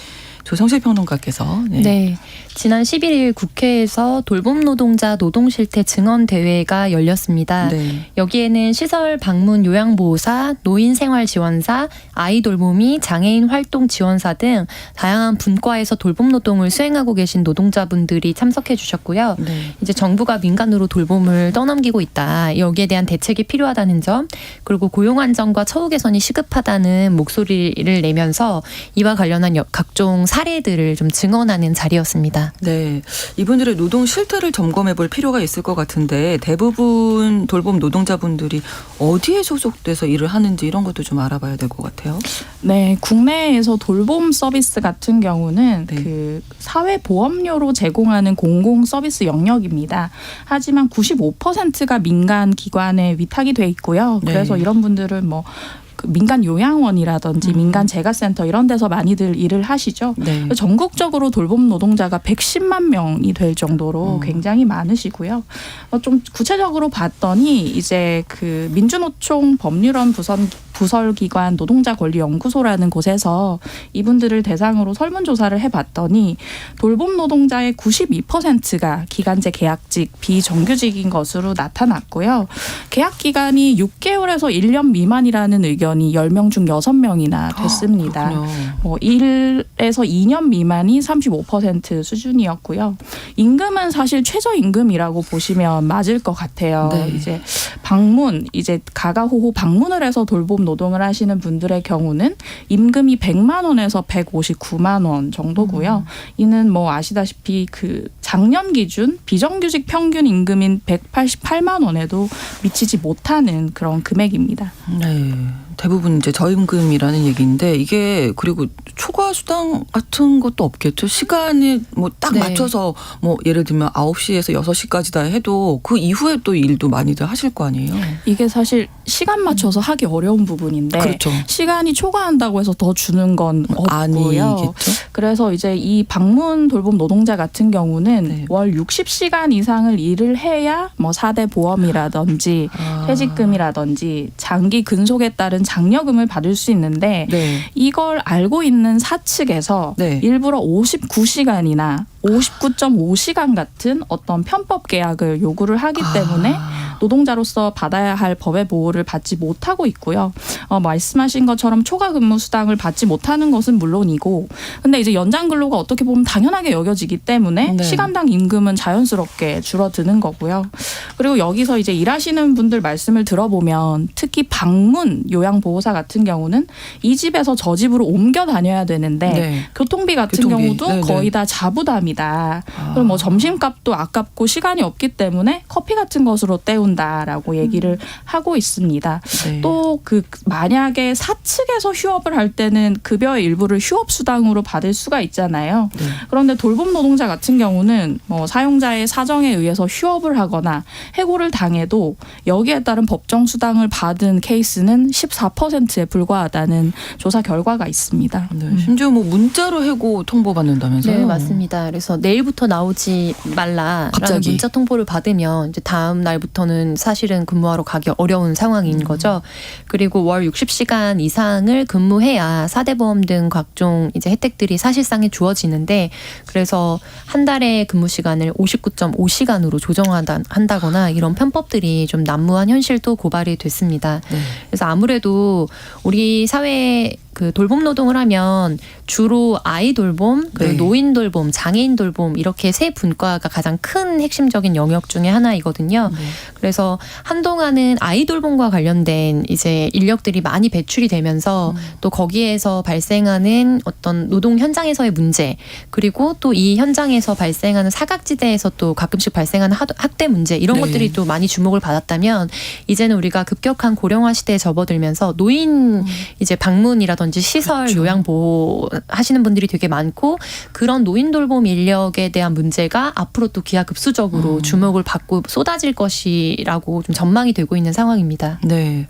조성실 평론가께서. 네. 지난 11일 국회에서 돌봄 노동자 노동 실태 증언 대회가 열렸습니다. 네. 여기에는 시설 방문 요양보호사, 노인 생활 지원사, 아이 돌보미, 장애인 활동 지원사 등 다양한 분과에서 돌봄 노동을 수행하고 계신 노동자분들이 참석해 주셨고요. 네. 이제 정부가 민간으로 돌봄을 떠넘기고 있다. 여기에 대한 대책이 필요하다는 점, 그리고 고용 안정과 처우 개선이 시급하다는 목소리를 내면서 이와 관련한 각종 사례들을 좀 증언하는 자리였습니다. 네, 이분들의 노동 실태를 점검해 볼 필요가 있을 것 같은데 대부분 돌봄 노동자분들이 어디에 소속돼서 일을 하는지 이런 것도 좀 알아봐야 될 것 같아요. 네, 국내에서 돌봄 서비스 같은 경우는 네. 그 사회보험료로 제공하는 공공 서비스 영역입니다. 하지만 95%가 민간 기관에 위탁이 돼 있고요. 그래서 네. 이런 분들은 뭐 그 민간 요양원이라든지 민간 재가센터 이런 데서 많이들 일을 하시죠. 네. 전국적으로 돌봄 노동자가 110만 명이 될 정도로 굉장히 많으시고요. 좀 구체적으로 봤더니 이제 그 민주노총 법률원 부설기관 노동자권리연구소라는 곳에서 이분들을 대상으로 설문조사를 해봤더니 돌봄 노동자의 92%가 기간제 계약직 비정규직인 것으로 나타났고요. 계약 기간이 6개월에서 1년 미만이라는 의견이 10명 중 6명이나 됐습니다. 1에서 2년 미만이 35% 수준이었고요. 임금은 사실 최저임금이라고 보시면 맞을 것 같아요. 네. 이제 가가호호 방문을 해서 돌봄 노동을 하시는 분들의 경우는 임금이 100만 원에서 159만 원 정도고요. 이는 뭐 아시다시피 그 작년 기준 비정규직 평균 임금인 188만 원에도 미치지 못하는 그런 금액입니다. 네. 대부분 이제 저임금이라는 얘기인데 이게 그리고 초과 수당 같은 것도 없겠죠. 시간이 뭐 딱 네. 맞춰서 뭐 예를 들면 9시에서 6시까지다 해도 그 이후에 또 일도 많이들 하실 거 아니에요. 이게 사실 시간 맞춰서 하기 어려운 부분인데 그렇죠. 시간이 초과한다고 해서 더 주는 건 없고요. 아니겠죠. 그래서 이제 이 방문 돌봄 노동자 같은 경우는 네. 월 60시간 이상을 일을 해야 뭐 4대 보험이라든지 퇴직금이라든지 장기 근속에 따른 장려금을 받을 수 있는데 네. 이걸 알고 있는 사측에서 네. 일부러 59시간이나 59.5시간 같은 어떤 편법 계약을 요구를 하기 때문에 노동자로서 받아야 할 법의 보호를 받지 못하고 있고요. 말씀하신 것처럼 초과 근무 수당을 받지 못하는 것은 물론이고, 근데 이제 연장 근로가 어떻게 보면 당연하게 여겨지기 때문에 네. 시간당 임금은 자연스럽게 줄어드는 거고요. 그리고 여기서 이제 일하시는 분들 말씀을 들어보면 특히 방문 요양보호사 같은 경우는 이 집에서 저 집으로 옮겨 다녀야 되는데 네. 교통비 같은 교통비. 경우도 네네. 거의 다 자부담이다. 그리고 뭐 점심값도 아깝고 시간이 없기 때문에 커피 같은 것으로 때운다라고 얘기를 하고 있습니다. 네. 또 그 만약에 사측에서 휴업을 할 때는 급여의 일부를 휴업 수당으로 받을 수가 있잖아요. 네. 그런데 돌봄 노동자 같은 경우는 뭐 사용자의 사정에 의해서 휴업을 하거나 해고를 당해도 여기에 따른 법정 수당을 받은 케이스는 14%에 불과하다는 조사 결과가 있습니다. 네. 심지어 뭐 문자로 해고 통보받는다면서요? 네, 맞습니다. 그래서 내일부터 나오지 말라라는 갑자기. 문자 통보를 받으면 이제 다음 날부터는 사실은 근무하러 가기 어려운 상황인 거죠. 그리고 월 60시간 이상을 근무해야 4대 보험 등 각종 이제 혜택들이 사실상에 주어지는데, 그래서 한 달의 근무 시간을 59.5시간으로 조정한다거나 이런 편법들이 좀 난무한 현실도 고발이 됐습니다. 네. 그래서 아무래도 우리 사회 그 돌봄 노동을 하면 주로 아이 돌봄, 그리고 네. 노인 돌봄, 장애인 돌봄 이렇게 세 분과가 가장 큰 핵심적인 영역 중에 하나이거든요. 네. 그래서 한동안은 아이 돌봄과 관련된 이제 인력들이 많이 배출이 되면서 또 거기에서 발생하는 어떤 노동 현장에서의 문제, 그리고 또 이 현장에서 발생하는 사각지대에서 또 가끔씩 발생하는 학대 문제 이런 네. 것들이 또 많이 주목을 받았다면, 이제는 우리가 급격한 고령화 시대에 접어들면서 노인 이제 방문이라든지 시설 그렇죠. 요양 보호 하시는 분들이 되게 많고, 그런 노인 돌봄 인력에 대한 문제가 앞으로 또 기하급수적으로 주목을 받고 쏟아질 것이라고 좀 전망이 되고 있는 상황입니다. 네.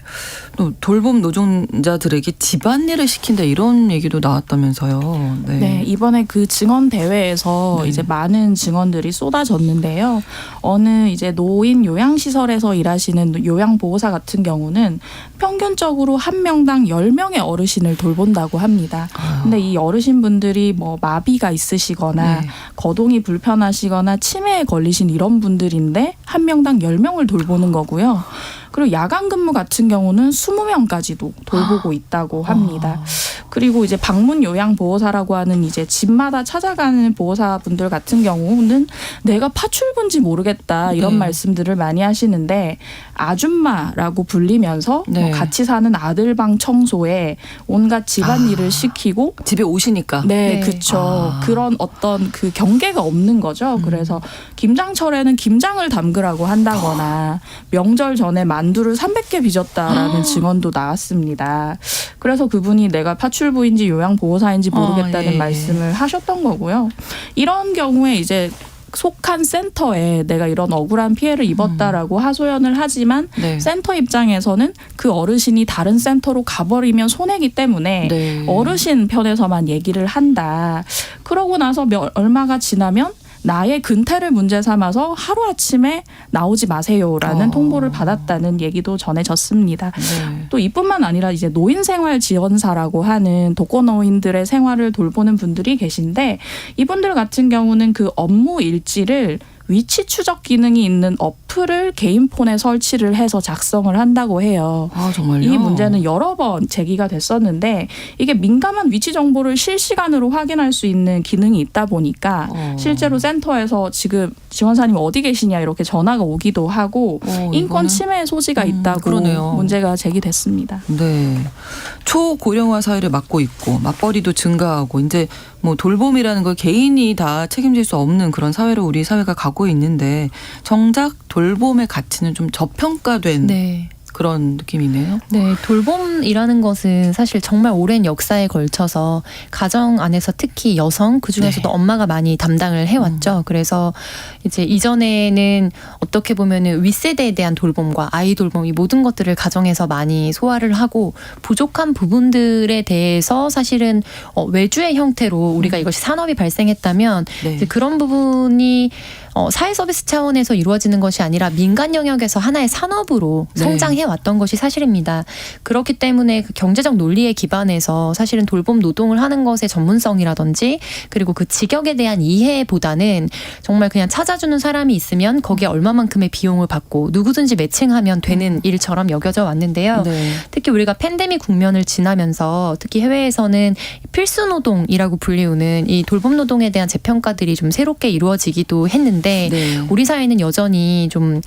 또 돌봄 노동자들에게 집안일을 시킨다 이런 얘기도 나왔다면서요. 네. 네, 이번에 그 증언 대회에서 네. 이제 많은 증언들이 쏟아졌는데요. 어느 이제 노인 요양시설에서 일하시는 요양보호사 같은 경우는 평균적으로 한 명당 10명의 어르신을 돌본다고 합니다. 근데 이 어르신분들이 뭐 마비가 있으시거나 네. 거동이 불편하시거나 치매에 걸리신 이런 분들인데 한 명당 10명을 돌보는 거고요. 그리고 야간 근무 같은 경우는 20명까지도 돌보고 있다고 합니다. 그리고 이제 방문 요양 보호사라고 하는 이제 집마다 찾아가는 보호사분들 같은 경우는 내가 파출부인지 모르겠다 이런 네. 말씀들을 많이 하시는데, 아줌마라고 불리면서 네. 뭐 같이 사는 아들 방 청소에 온갖 집안일을 시키고 집에 오시니까. 네, 네. 그렇죠. 그런 어떤 그 경계가 없는 거죠. 그래서 김장철에는 김장을 담그라고 한다거나 명절 전에 만두를 300개 빚었다라는 증언도 나왔습니다. 그래서 그분이 내가 파출부인지 요양보호사인지 모르겠다는 예. 말씀을 하셨던 거고요. 이런 경우에 이제 속한 센터에 내가 이런 억울한 피해를 입었다라고 하소연을 하지만 네. 센터 입장에서는 그 어르신이 다른 센터로 가버리면 손해기 때문에 네. 어르신 편에서만 얘기를 한다. 그러고 나서 얼마가 지나면 나의 근태를 문제 삼아서 하루아침에 나오지 마세요라는 통보를 받았다는 얘기도 전해졌습니다. 네. 또 이뿐만 아니라 이제 노인생활지원사라고 하는 독거노인들의 생활을 돌보는 분들이 계신데, 이분들 같은 경우는 그 업무 일지를 위치 추적 기능이 있는 어플을 개인 폰에 설치를 해서 작성을 한다고 해요. 아, 정말요? 이 문제는 여러 번 제기가 됐었는데, 이게 민감한 위치 정보를 실시간으로 확인할 수 있는 기능이 있다 보니까 실제로 센터에서 지금 지원사님 어디 계시냐 이렇게 전화가 오기도 하고 인권 이거는- 침해 소지가 있다고 그러네요. 문제가 제기됐습니다. 네. 초고령화 사회를 맞고 있고 맞벌이도 증가하고 이제 뭐 돌봄이라는 걸 개인이 다 책임질 수 없는 그런 사회로 우리 사회가 가고 있는데, 정작 돌봄의 가치는 좀 저평가된 네. 그런 느낌이네요. 네, 돌봄이라는 것은 사실 정말 오랜 역사에 걸쳐서 가정 안에서 특히 여성 그중에서도 네. 엄마가 많이 담당을 해왔죠. 그래서 이제 이전에는 어떻게 보면은 윗세대에 대한 돌봄과 아이 돌봄 이 모든 것들을 가정에서 많이 소화를 하고 부족한 부분들에 대해서 사실은 외주의 형태로 우리가 이것이 산업이 발생했다면 네. 이제 그런 부분이 사회 서비스 차원에서 이루어지는 것이 아니라 민간 영역에서 하나의 산업으로 네. 성장해 왔던 것이 사실입니다. 그렇기 때문에 그 경제적 논리에 기반해서 사실은 돌봄 노동을 하는 것의 전문성이라든지 그리고 그 직역에 대한 이해보다는 정말 그냥 찾아주는 사람이 있으면 거기에 얼마만큼의 비용을 받고 누구든지 매칭하면 되는 일처럼 여겨져 왔는데요. 네. 특히 우리가 팬데믹 국면을 지나면서 특히 해외에서는 필수 노동이라고 불리우는 이 돌봄 노동에 대한 재평가들이 좀 새롭게 이루어지기도 했는데 네. 우리 사회는 여전히 좀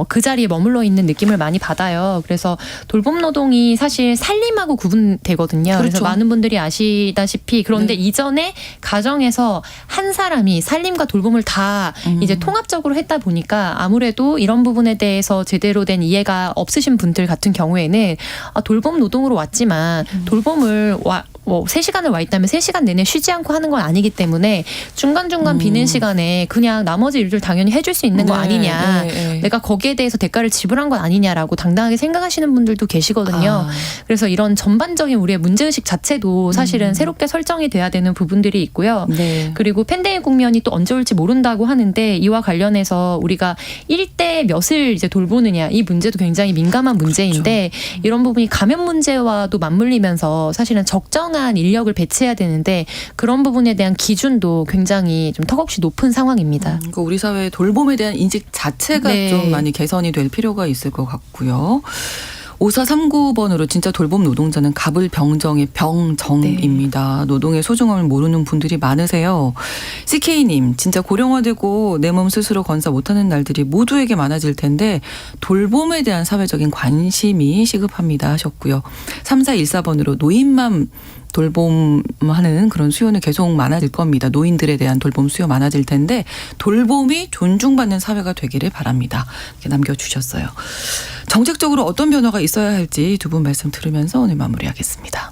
그 자리에 머물러 있는 느낌을 많이 받아요. 그래서 돌봄 노동이 사실 살림하고 구분되거든요. 그렇죠. 그래서 많은 분들이 아시다시피 그런데 네. 이전에 가정에서 한 사람이 살림과 돌봄을 다 이제 통합적으로 했다 보니까 아무래도 이런 부분에 대해서 제대로 된 이해가 없으신 분들 같은 경우에는 돌봄 노동으로 왔지만 돌봄을 3시간을 와 있다면 3시간 내내 쉬지 않고 하는 건 아니기 때문에 중간중간 비는 시간에 그냥 나머지 일들 당연히 해줄 수 있는 거 아니냐. 내가 거기에 대해서 대가를 지불한 건 아니냐라고 당당하게 생각하시는 분들도 계시거든요. 그래서 이런 전반적인 우리의 문제의식 자체도 사실은 새롭게 설정이 돼야 되는 부분들이 있고요. 네. 그리고 팬데믹 국면이 또 언제 올지 모른다고 하는데 이와 관련해서 우리가 1대 몇을 이제 돌보느냐 이 문제도 굉장히 민감한 문제인데 이런 부분이 감염 문제와도 맞물리면서 사실은 적정한 인력을 배치해야 되는데 그런 부분에 대한 기준도 굉장히 좀 턱없이 높은 상황입니다. 그러니까 우리 사회의 돌봄에 대한 인식 자체가 네. 좀 많이 개선이 될 필요가 있을 것 같고요. 5439번으로 진짜 돌봄 노동자는 갑을병정의 병정입니다. 노동의 소중함을 모르는 분들이 많으세요. CK님, 진짜 고령화되고 내 몸 스스로 건사 못하는 날들이 모두에게 많아질 텐데 돌봄에 대한 사회적인 관심이 시급합니다 하셨고요. 3414번으로 노인맘 돌봄하는 그런 수요는 계속 많아질 겁니다. 노인들에 대한 돌봄 수요 많아질 텐데 돌봄이 존중받는 사회가 되기를 바랍니다. 이렇게 남겨주셨어요. 정책적으로 어떤 변화가 있어야 할지 두 분 말씀 들으면서 오늘 마무리하겠습니다.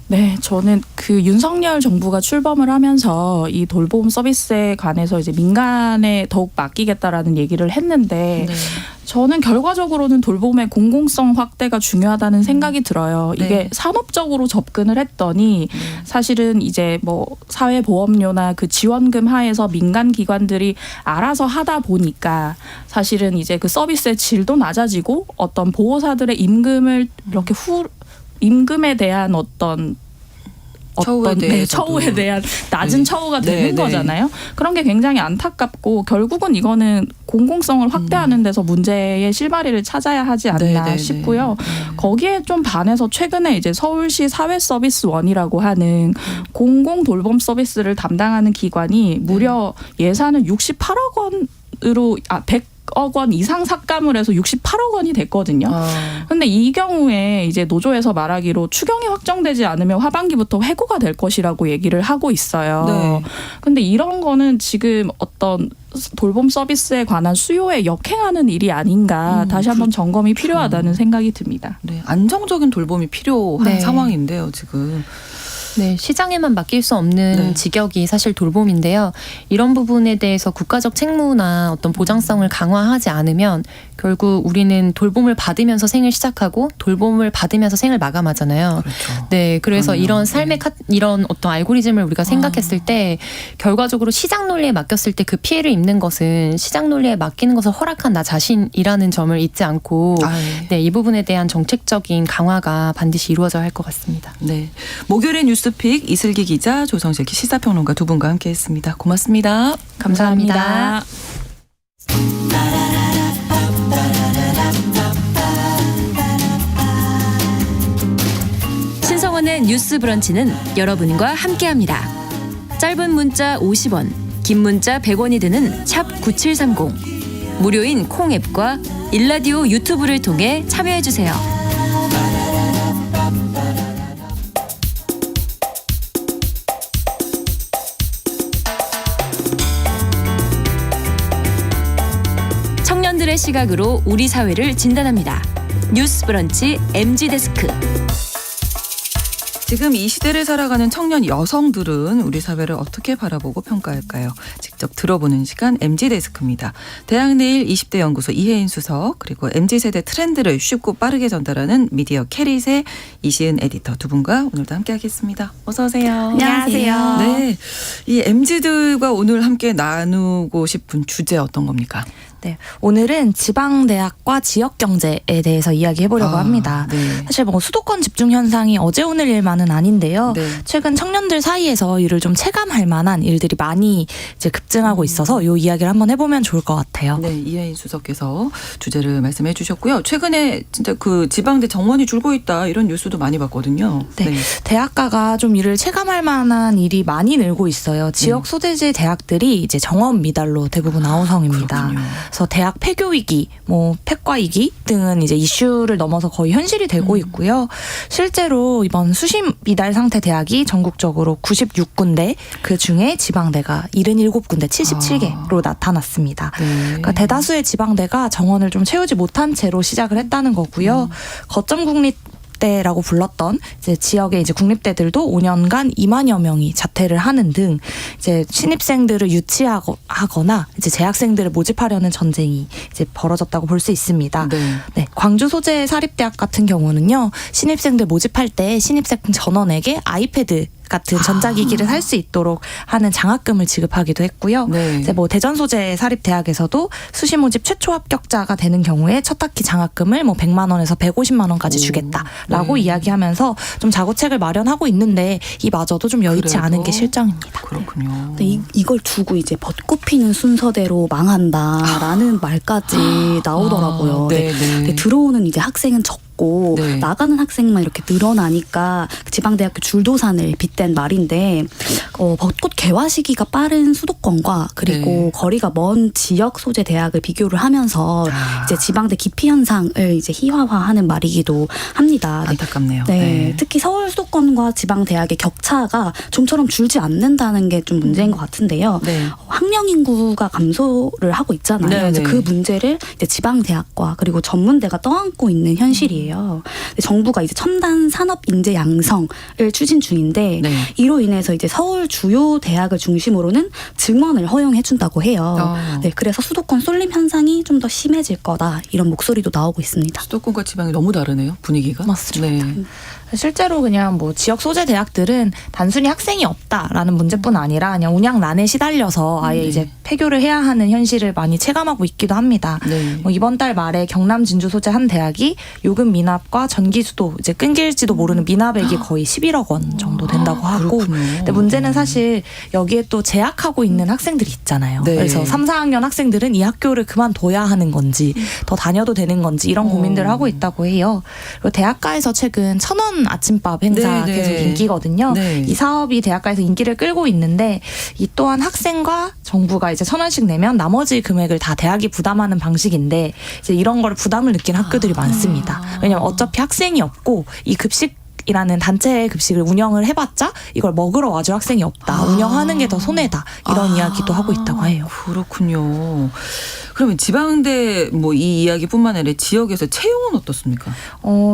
네, 저는 그 윤석열 정부가 출범을 하면서 이 돌봄 서비스에 관해서 이제 민간에 더욱 맡기겠다라는 얘기를 했는데 저는 결과적으로는 돌봄의 공공성 확대가 중요하다는 생각이 들어요. 네. 이게 산업적으로 접근을 했더니 사실은 이제 뭐 사회보험료나 그 지원금 하에서 민간 기관들이 알아서 하다 보니까 사실은 이제 그 서비스의 질도 낮아지고 어떤 보호사들의 임금을 이렇게 임금에 대한 처우에 대한 낮은 처우가 되는 거잖아요. 그런 게 굉장히 안타깝고 결국은 이거는 공공성을 확대하는 데서 문제의 실마리를 찾아야 하지 않나 싶고요. 거기에 좀 반해서 최근에 이제 서울시 사회서비스원이라고 하는 공공 돌봄 서비스를 담당하는 기관이 무려 예산을 68억 원으로 100억 원 이상 삭감을 해서 68억 원이 됐거든요. 근데 이 경우에 이제 노조에서 말하기로 추경이 확정되지 않으면 하반기부터 해고가 될 것이라고 얘기를 하고 있어요. 네. 근데 이런 거는 지금 어떤 돌봄 서비스에 관한 수요에 역행하는 일이 아닌가 다시 한번 점검이 필요하다는 생각이 듭니다. 네, 안정적인 돌봄이 필요한 상황인데요, 지금. 네, 시장에만 맡길 수 없는 직역이 사실 돌봄인데요. 이런 부분에 대해서 국가적 책무나 어떤 보장성을 강화하지 않으면 결국 우리는 돌봄을 받으면서 생을 시작하고 돌봄을 받으면서 생을 마감하잖아요. 그렇죠. 네, 그래서 이런 삶의 이런 어떤 알고리즘을 우리가 생각했을 때 결과적으로 시장 논리에 맡겼을 때 그 피해를 입는 것은 시장 논리에 맡기는 것을 허락한 나 자신이라는 점을 잊지 않고 이 부분에 대한 정책적인 강화가 반드시 이루어져야 할 것 같습니다. 네, 목요일의 뉴스픽 이슬기 기자, 조성실 시사평론가 두 분과 함께했습니다. 고맙습니다. 감사합니다. 신성원의 뉴스 브런치는 여러분과 함께합니다. 짧은 문자 50원, 긴 문자 100원이 드는 샵 9730. 무료인 콩 앱과 일라디오 유튜브를 통해 참여해주세요. 청년들의 시각으로 우리 사회를 진단합니다. 뉴스브런치 MG데스크. 지금 이 시대를 살아가는 청년 여성들은 우리 사회를 어떻게 바라보고 평가할까요? 직접 들어보는 시간 MG데스크입니다. 대학내일 20대 연구소 이혜인 수석, 그리고 MZ세대 트렌드를 쉽고 빠르게 전달하는 미디어 캐릿의 이시은 에디터 두 분과 오늘도 함께하겠습니다. 어서 오세요. 안녕하세요. 네, 이 MZ들과 오늘 함께 나누고 싶은 주제 어떤 겁니까? 네, 오늘은 지방대학과 지역경제에 대해서 이야기해보려고 합니다. 네. 사실 뭐 수도권 집중 현상이 어제 오늘 일만은 아닌데요. 네. 최근 청년들 사이에서 이를 좀 체감할 만한 일들이 많이 이제 급증하고 있어서 이 이야기를 한번 해보면 좋을 것 같아요. 네, 이혜인 수석께서 주제를 말씀해 주셨고요. 최근에 진짜 그 지방대 정원이 줄고 있다 이런 뉴스도 많이 봤거든요. 네. 대학가가 좀 이를 체감할 만한 일이 많이 늘고 있어요. 지역 소재지 대학들이 이제 정원 미달로 대부분 아우성입니다. 그렇군요. 그래서 대학 폐교 위기, 뭐 폐과 위기 등은 이제 이슈를 넘어서 거의 현실이 되고 있고요. 실제로 이번 수시 미달 상태 대학이 전국적으로 96군데, 그 중에 지방대가 77군데 77개로 나타났습니다. 네. 그러니까 대다수의 지방대가 정원을 좀 채우지 못한 채로 시작을 했다는 거고요. 거점 국립대라고 불렀던 이제 지역의 이제 국립대들도 5년간 2만여 명이 자퇴를 하는 등 이제 신입생들을 유치하거나 이제 재학생들을 모집하려는 전쟁이 이제 벌어졌다고 볼 수 있습니다. 네, 광주 소재 사립대학 같은 경우는요, 신입생들 모집할 때 신입생 전원에게 아이패드 같은 전자기기를 살 수 있도록 하는 장학금을 지급하기도 했고요. 네. 이제 뭐 대전 소재 사립대학에서도 수시 모집 최초 합격자가 되는 경우에 첫 학기 장학금을 뭐 100만 원에서 150만 원까지 주겠다라고 이야기하면서 좀 자구책을 마련하고 있는데 이마저도 좀 여의치 그래도? 않은 게 실정입니다. 그렇군요. 근데 이걸 두고 이제 벚꽃 피는 순서대로 망한다라는 말까지 나오더라고요. 네, 네. 근데 들어오는 이제 학생은 적고 네. 나가는 학생만 이렇게 늘어나니까 지방대학교 줄도산을 빗댄 말인데 벚꽃 개화 시기가 빠른 수도권과 그리고 네. 거리가 먼 지역 소재 대학을 비교를 하면서 이제 지방대 기피 현상을 이제 희화화하는 말이기도 합니다. 안타깝네요. 네, 특히 서울 수도권과 지방 대학의 격차가 좀처럼 줄지 않는다는 게 좀 문제인 것 같은데요. 네. 학령 인구가 감소를 하고 있잖아요. 네, 이제 네. 그 문제를 이제 지방 대학과 그리고 전문대가 떠안고 있는 현실이에요. 근데 정부가 이제 첨단 산업 인재 양성을 추진 중인데 네. 이로 인해서 이제 서울 주요 대학을 중심으로는 증원을 허용해준다고 해요. 네, 그래서 수도권 쏠림 현상이 좀 더 심해질 거다 이런 목소리도 나오고 있습니다. 수도권과 지방이 너무 다르네요, 분위기가. 맞습니다. 네. 실제로 그냥 뭐 지역 소재 대학들은 단순히 학생이 없다라는 문제뿐 아니라 그냥 운양난에 시달려서 아예 이제 폐교를 해야 하는 현실을 많이 체감하고 있기도 합니다. 네. 뭐 이번 달 말에 경남 진주 소재 한 대학이 요금 미납과 전기 수도 이제 끊길지도 모르는 미납액이 거의 11억 원 정도 된다고 하고. 그렇군요. 근데 문제는 사실 여기에 또 재학하고 있는 학생들이 있잖아요. 네. 그래서 3, 4학년 학생들은 이 학교를 그만둬야 하는 건지 더 다녀도 되는 건지 이런 고민들을 하고 있다고 해요. 그리고 대학가에서 최근 1,000원 아침밥 행사 네, 네. 계속 인기거든요. 네. 이 사업이 대학가에서 인기를 끌고 있는데 이 또한 학생과 정부가 이제 1,000원씩 내면 나머지 금액을 다 대학이 부담하는 방식인데 이제 이런 걸 부담을 느낀 학교들이 많습니다. 왜냐하면 어차피 학생이 없고 이 급식이라는 단체 급식을 운영을 해봤자 이걸 먹으러 와줄 학생이 없다. 운영하는 게 더 손해다. 이런 이야기도 하고 있다고 해요. 그렇군요. 그러면 지방대 뭐 이 이야기뿐만 아니라 지역에서 채용은 어떻습니까?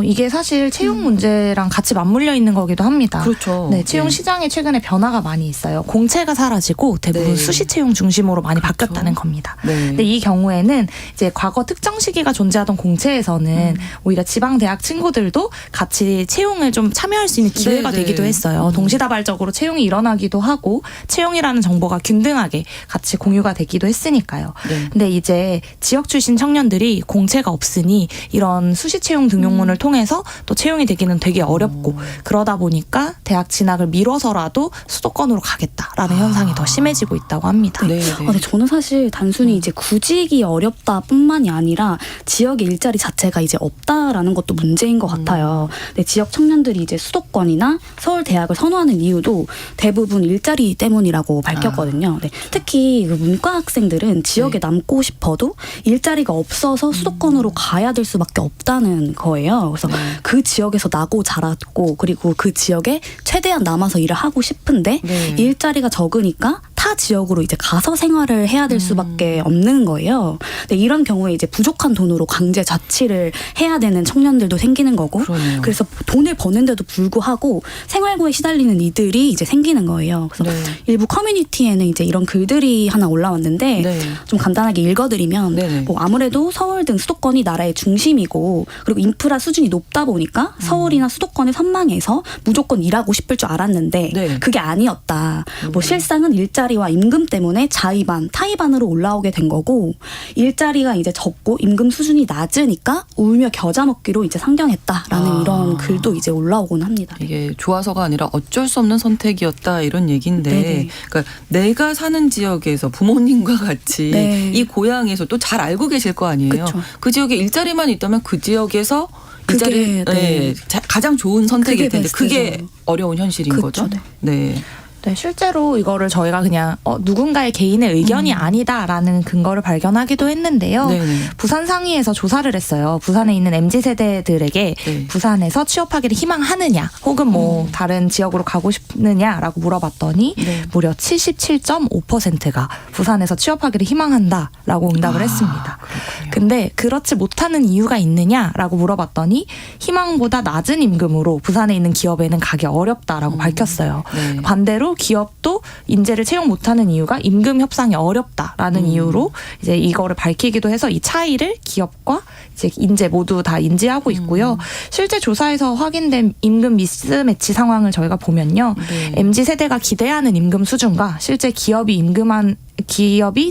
이게 사실 채용 문제랑 같이 맞물려 있는 거기도 합니다. 그렇죠. 네, 채용 네. 시장에 최근에 변화가 많이 있어요. 공채가 사라지고 대부분 네. 수시 채용 중심으로 많이 바뀌었다는 그렇죠. 겁니다. 네. 근데 이 경우에는 이제 과거 특정 시기가 존재하던 공채에서는 오히려 지방 대학 친구들도 같이 채용을 좀 참여할 수 있는 기회가 네, 되기도 네. 했어요. 동시다발적으로 채용이 일어나기도 하고 채용이라는 정보가 균등하게 같이 공유가 되기도 했으니까요. 네. 근데 이제 지역 출신 청년들이 공채가 없으니 이런 수시 채용 등용문을 통해서 또 채용이 되기는 되게 어렵고 그러다 보니까 대학 진학을 미뤄서라도 수도권으로 가겠다라는 현상이 더 심해지고 있다고 합니다. 네, 네. 근데 저는 사실 단순히 이제 구직이 어렵다뿐만이 아니라 지역의 일자리 자체가 이제 없다라는 것도 문제인 것 같아요. 근데 지역 청년들이 이제 수도권이나 서울 대학을 선호하는 이유도 대부분 일자리 때문이라고 밝혔거든요. 네, 특히 그 문과 학생들은 지역에 남고 싶어도 일자리가 없어서 수도권으로 가야 될 수밖에 없다는 거예요. 그래서 그 지역에서 나고 자랐고 그리고 그 지역에 최대한 남아서 일을 하고 싶은데 네. 일자리가 적으니까 타 지역으로 이제 가서 생활을 해야 될 수밖에 없는 거예요. 근데 이런 경우에 이제 부족한 돈으로 강제 자취를 해야 되는 청년들도 생기는 거고, 그러네요. 그래서 돈을 버는데도 불구하고 생활고에 시달리는 이들이 이제 생기는 거예요. 그래서 네. 일부 커뮤니티에는 이제 이런 글들이 하나 올라왔는데 네. 좀 간단하게 읽어드리면 네네. 뭐 아무래도 서울 등 수도권이 나라의 중심이고 그리고 인프라 수준이 높다 보니까 서울이나 수도권을 선망해서 무조건 일하고 싶을 줄 알았는데 네. 그게 아니었다. 뭐 실상은 일자리와 임금 때문에 자의반, 타의반으로 올라오게 된 거고 일자리가 이제 적고 임금 수준이 낮으니까 울며 겨자 먹기로 이제 상경했다라는 이런 글도 이제 올라오곤 합니다. 이게 좋아서가 아니라 어쩔 수 없는 선택이었다 이런 얘기인데 네네. 그러니까 내가 사는 지역에서 부모님과 같이 네. 이 고향에서 또 잘 알고 계실 거 아니에요. 그쵸. 그 지역에 일자리만 있다면 그 지역에서 그게, 일자리 네. 가장 좋은 선택일 그게 텐데 그게 베스트죠. 어려운 현실인 그쵸, 거죠. 네. 네. 네, 실제로 이거를 저희가 그냥 누군가의 개인의 의견이 아니다라는 근거를 발견하기도 했는데요. 네네. 부산 상위에서 조사를 했어요. 부산에 있는 MZ세대들에게 네. 부산에서 취업하기를 희망하느냐 혹은 뭐 다른 지역으로 가고 싶느냐라고 물어봤더니 네. 무려 77.5%가 부산에서 취업하기를 희망한다라고 응답을 했습니다. 그렇군요. 근데 그렇지 못하는 이유가 있느냐라고 물어봤더니 희망보다 낮은 임금으로 부산에 있는 기업에는 가기 어렵다라고 밝혔어요. 네. 반대로 기업도 인재를 채용 못하는 이유가 임금 협상이 어렵다라는 이유로 이제 이거를 밝히기도 해서 이 차이를 기업과 이제 인재 모두 다 인지하고 있고요. 실제 조사에서 확인된 임금 미스매치 상황을 저희가 보면요. 네. MZ 세대가 기대하는 임금 수준과 실제 기업이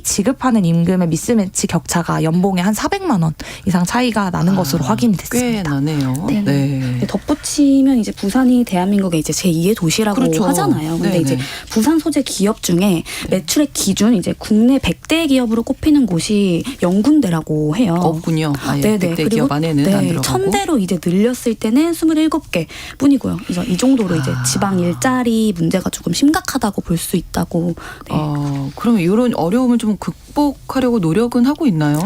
지급하는 임금의 미스매치 격차가 연봉에 한 400만 원 이상 차이가 나는 것으로 확인이 꽤 됐습니다. 나네요. 네. 네. 덧붙이면 이제 부산이 대한민국의 이제 제2의 도시라고 그렇죠. 하잖아요. 근데 네네. 이제 부산 소재 기업 중에 매출액 기준 이제 국내 100대 기업으로 꼽히는 곳이 0군데라고 해요. 없군요. 아예 네네. 100대 그리고 기업 안에는 안 들어가고. 1000대로 이제 늘렸을 때는 27개 뿐이고요. 그래서 이 정도로 이제 지방 일자리 문제가 조금 심각하다고 볼 수 있다고. 네. 그러면 이런 어려움을 좀 극복하려고 노력은 하고 있나요?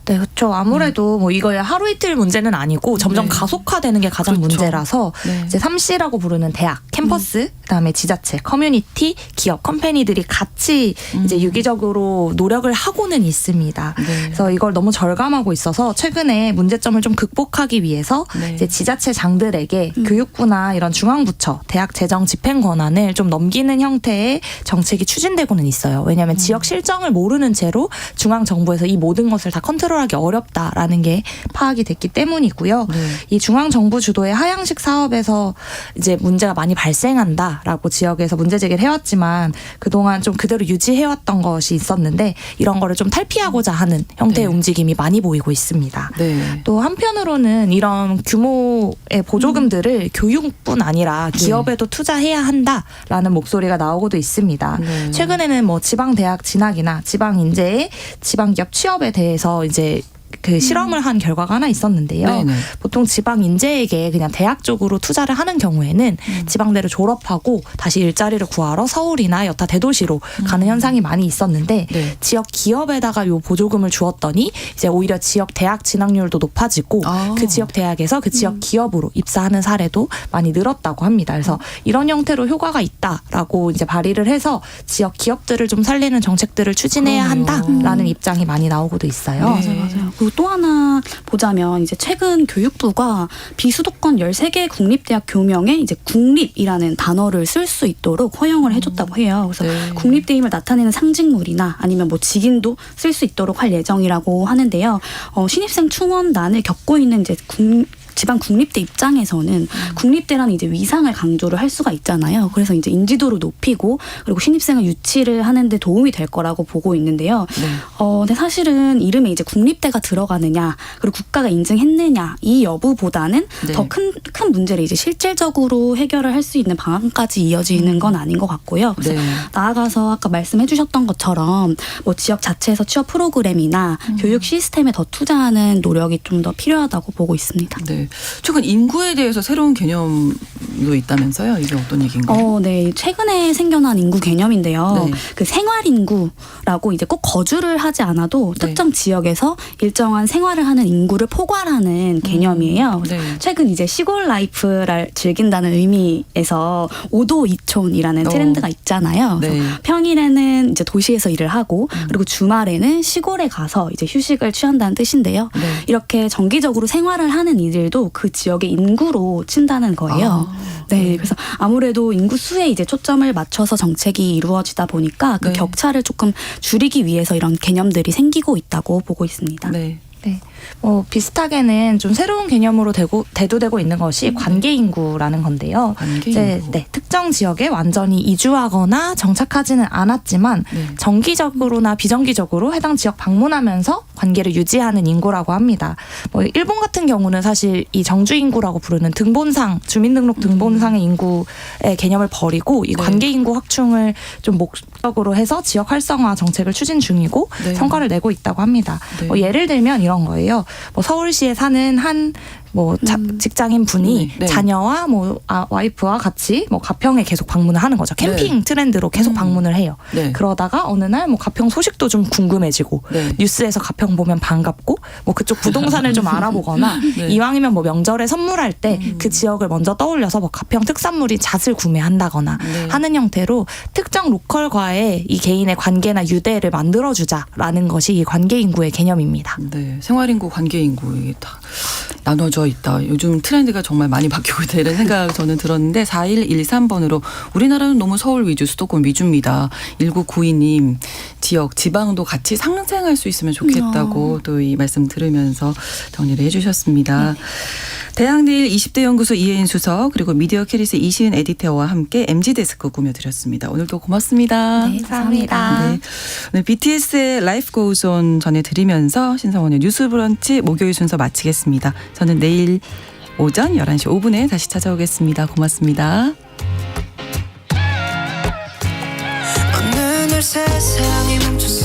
네, 그렇죠. 아무래도 뭐 이거에 하루 이틀 문제는 아니고 점점 네. 가속화되는 게 가장 그렇죠. 문제라서 네. 이제 3C라고 부르는 대학, 캠퍼스, 그다음에 지자체, 커뮤니티, 기업, 컴퍼니들이 같이 이제 유기적으로 노력을 하고는 있습니다. 네. 그래서 이걸 너무 절감하고 있어서 최근에 문제점을 좀 극복하기 위해서 네. 이제 지자체장들에게 교육부나 이런 중앙부처, 대학 재정 집행 권한을 좀 넘기는 형태의 정책이 추진되고는 있어요. 왜냐하면 지역 실정을 모르는 채로 중앙 정부에서 이 모든 것을 다 컨트롤하기 어렵다라는 게 파악이 됐기 때문이고요. 네. 이 중앙 정부 주도의 하향식 사업에서 이제 문제가 많이 발생한다라고 지역에서 문제 제기를 해왔지만 그동안 좀 그대로 유지해왔던 것이 있었는데 이런 거를 좀 탈피하고자 하는 형태의 네. 움직임이 많이 보이고 있습니다. 네. 또 한편으로는 이런 규모의 보조금들을 교육뿐 아니라 기업에도 투자해야 한다라는 목소리가 나오고도 있습니다. 네. 최근에는 뭐 지방 대학 진학이나 지방 인재의 지방 기업 취업에 대해서 이제 그 실험을 한 결과가 하나 있었는데요. 네네. 보통 지방 인재에게 그냥 대학 쪽으로 투자를 하는 경우에는 지방대를 졸업하고 다시 일자리를 구하러 서울이나 여타 대도시로 가는 현상이 많이 있었는데 네. 지역 기업에다가 요 보조금을 주었더니 이제 오히려 지역 대학 진학률도 높아지고 그 지역 대학에서 그 지역 기업으로 입사하는 사례도 많이 늘었다고 합니다. 그래서 이런 형태로 효과가 있다라고 이제 발의를 해서 지역 기업들을 좀 살리는 정책들을 추진해야 한다라는 입장이 많이 나오고도 있어요. 맞아요. 그리고 또 하나 보자면 이제 최근 교육부가 비수도권 13개 국립대학 교명에 이제 국립이라는 단어를 쓸 수 있도록 허용을 해줬다고 해요. 그래서 네. 국립대임을 나타내는 상징물이나 아니면 뭐 직인도 쓸 수 있도록 할 예정이라고 하는데요. 신입생 충원난을 겪고 있는 이제 지방 국립대 입장에서는 국립대라는 이제 위상을 강조를 할 수가 있잖아요. 그래서 이제 인지도를 높이고 그리고 신입생을 유치를 하는데 도움이 될 거라고 보고 있는데요. 네. 근데 사실은 이름에 이제 국립대가 들어가느냐 그리고 국가가 인증했느냐 이 여부보다는 네. 더 큰 문제를 이제 실질적으로 해결을 할 수 있는 방안까지 이어지는 건 아닌 것 같고요. 그래서 네. 나아가서 아까 말씀해주셨던 것처럼 뭐 지역 자체에서 취업 프로그램이나 교육 시스템에 더 투자하는 노력이 좀 더 필요하다고 보고 있습니다. 네. 최근 인구에 대해서 새로운 개념도 있다면서요? 이게 어떤 얘기인가요? 네. 최근에 생겨난 인구 개념인데요. 네. 그 생활 인구라고 이제 꼭 거주를 하지 않아도 네. 특정 지역에서 일정한 생활을 하는 인구를 포괄하는 개념이에요. 네. 최근 이제 시골 라이프를 즐긴다는 의미에서 5도 2촌이라는 트렌드가 있잖아요. 네. 그래서 평일에는 이제 도시에서 일을 하고 그리고 주말에는 시골에 가서 이제 휴식을 취한다는 뜻인데요. 네. 이렇게 정기적으로 생활을 하는 이들도 그 지역의 인구로 친다는 거예요. 네, 그래서 아무래도 인구 수에 이제 초점을 맞춰서 정책이 이루어지다 보니까 그 네. 격차를 조금 줄이기 위해서 이런 개념들이 생기고 있다고 보고 있습니다. 네. 네. 비슷하게는 좀 새로운 개념으로 대두되고 있는 것이 관계 인구라는 건데요. 관계 이제 인구. 네, 특정 지역에 완전히 이주하거나 정착하지는 않았지만 네. 정기적으로나 비정기적으로 해당 지역 방문하면서 관계를 유지하는 인구라고 합니다. 일본 같은 경우는 사실 이 정주 인구라고 부르는 등본상, 주민등록 등본상의 인구의 개념을 버리고 이 네. 관계 인구 확충을 좀 목적으로 해서 지역 활성화 정책을 추진 중이고 네. 성과를 내고 있다고 합니다. 네. 예를 들면 이런 거예요. 서울시에 사는 한 직장인 분이 네. 자녀와 와이프와 같이 가평에 계속 방문을 하는 거죠. 캠핑 네. 트렌드로 계속 방문을 해요. 네. 그러다가 어느 날 가평 소식도 좀 궁금해지고 네. 뉴스에서 가평 보면 반갑고 그쪽 부동산을 좀 알아보거나 네. 이왕이면 명절에 선물할 때 그 지역을 먼저 떠올려서 가평 특산물인 잣을 구매한다거나 네. 하는 형태로 특정 로컬과의 이 개인의 관계나 유대를 만들어주자라는 것이 이 관계 인구의 개념입니다. 네, 생활인구, 관계인구 이게 다 나눠져 있다. 요즘 트렌드가 정말 많이 바뀌고 있다 이런 생각 저는 들었는데 4113번으로 우리나라는 너무 서울 위주, 수도권 위주입니다. 1992님 지역, 지방도 같이 상생할 수 있으면 좋겠다고 또 이 말씀 들으면서 정리를 해주셨습니다. 대학내일 20대 연구소 이혜인 수석 그리고 미디어 캐리스 이시은 에디터와 함께 MZ데스크 꾸며드렸습니다. 오늘도 고맙습니다. 네, 감사합니다. 네. 오늘 BTS의 Life Goes On 전해드리면서 신성원의 뉴스 브런치 목요일 순서 마치겠습니다. 저는 내일 오전 11시 5분에 다시 찾아오겠습니다. 고맙습니다. 어느 날 세상이 멈췄어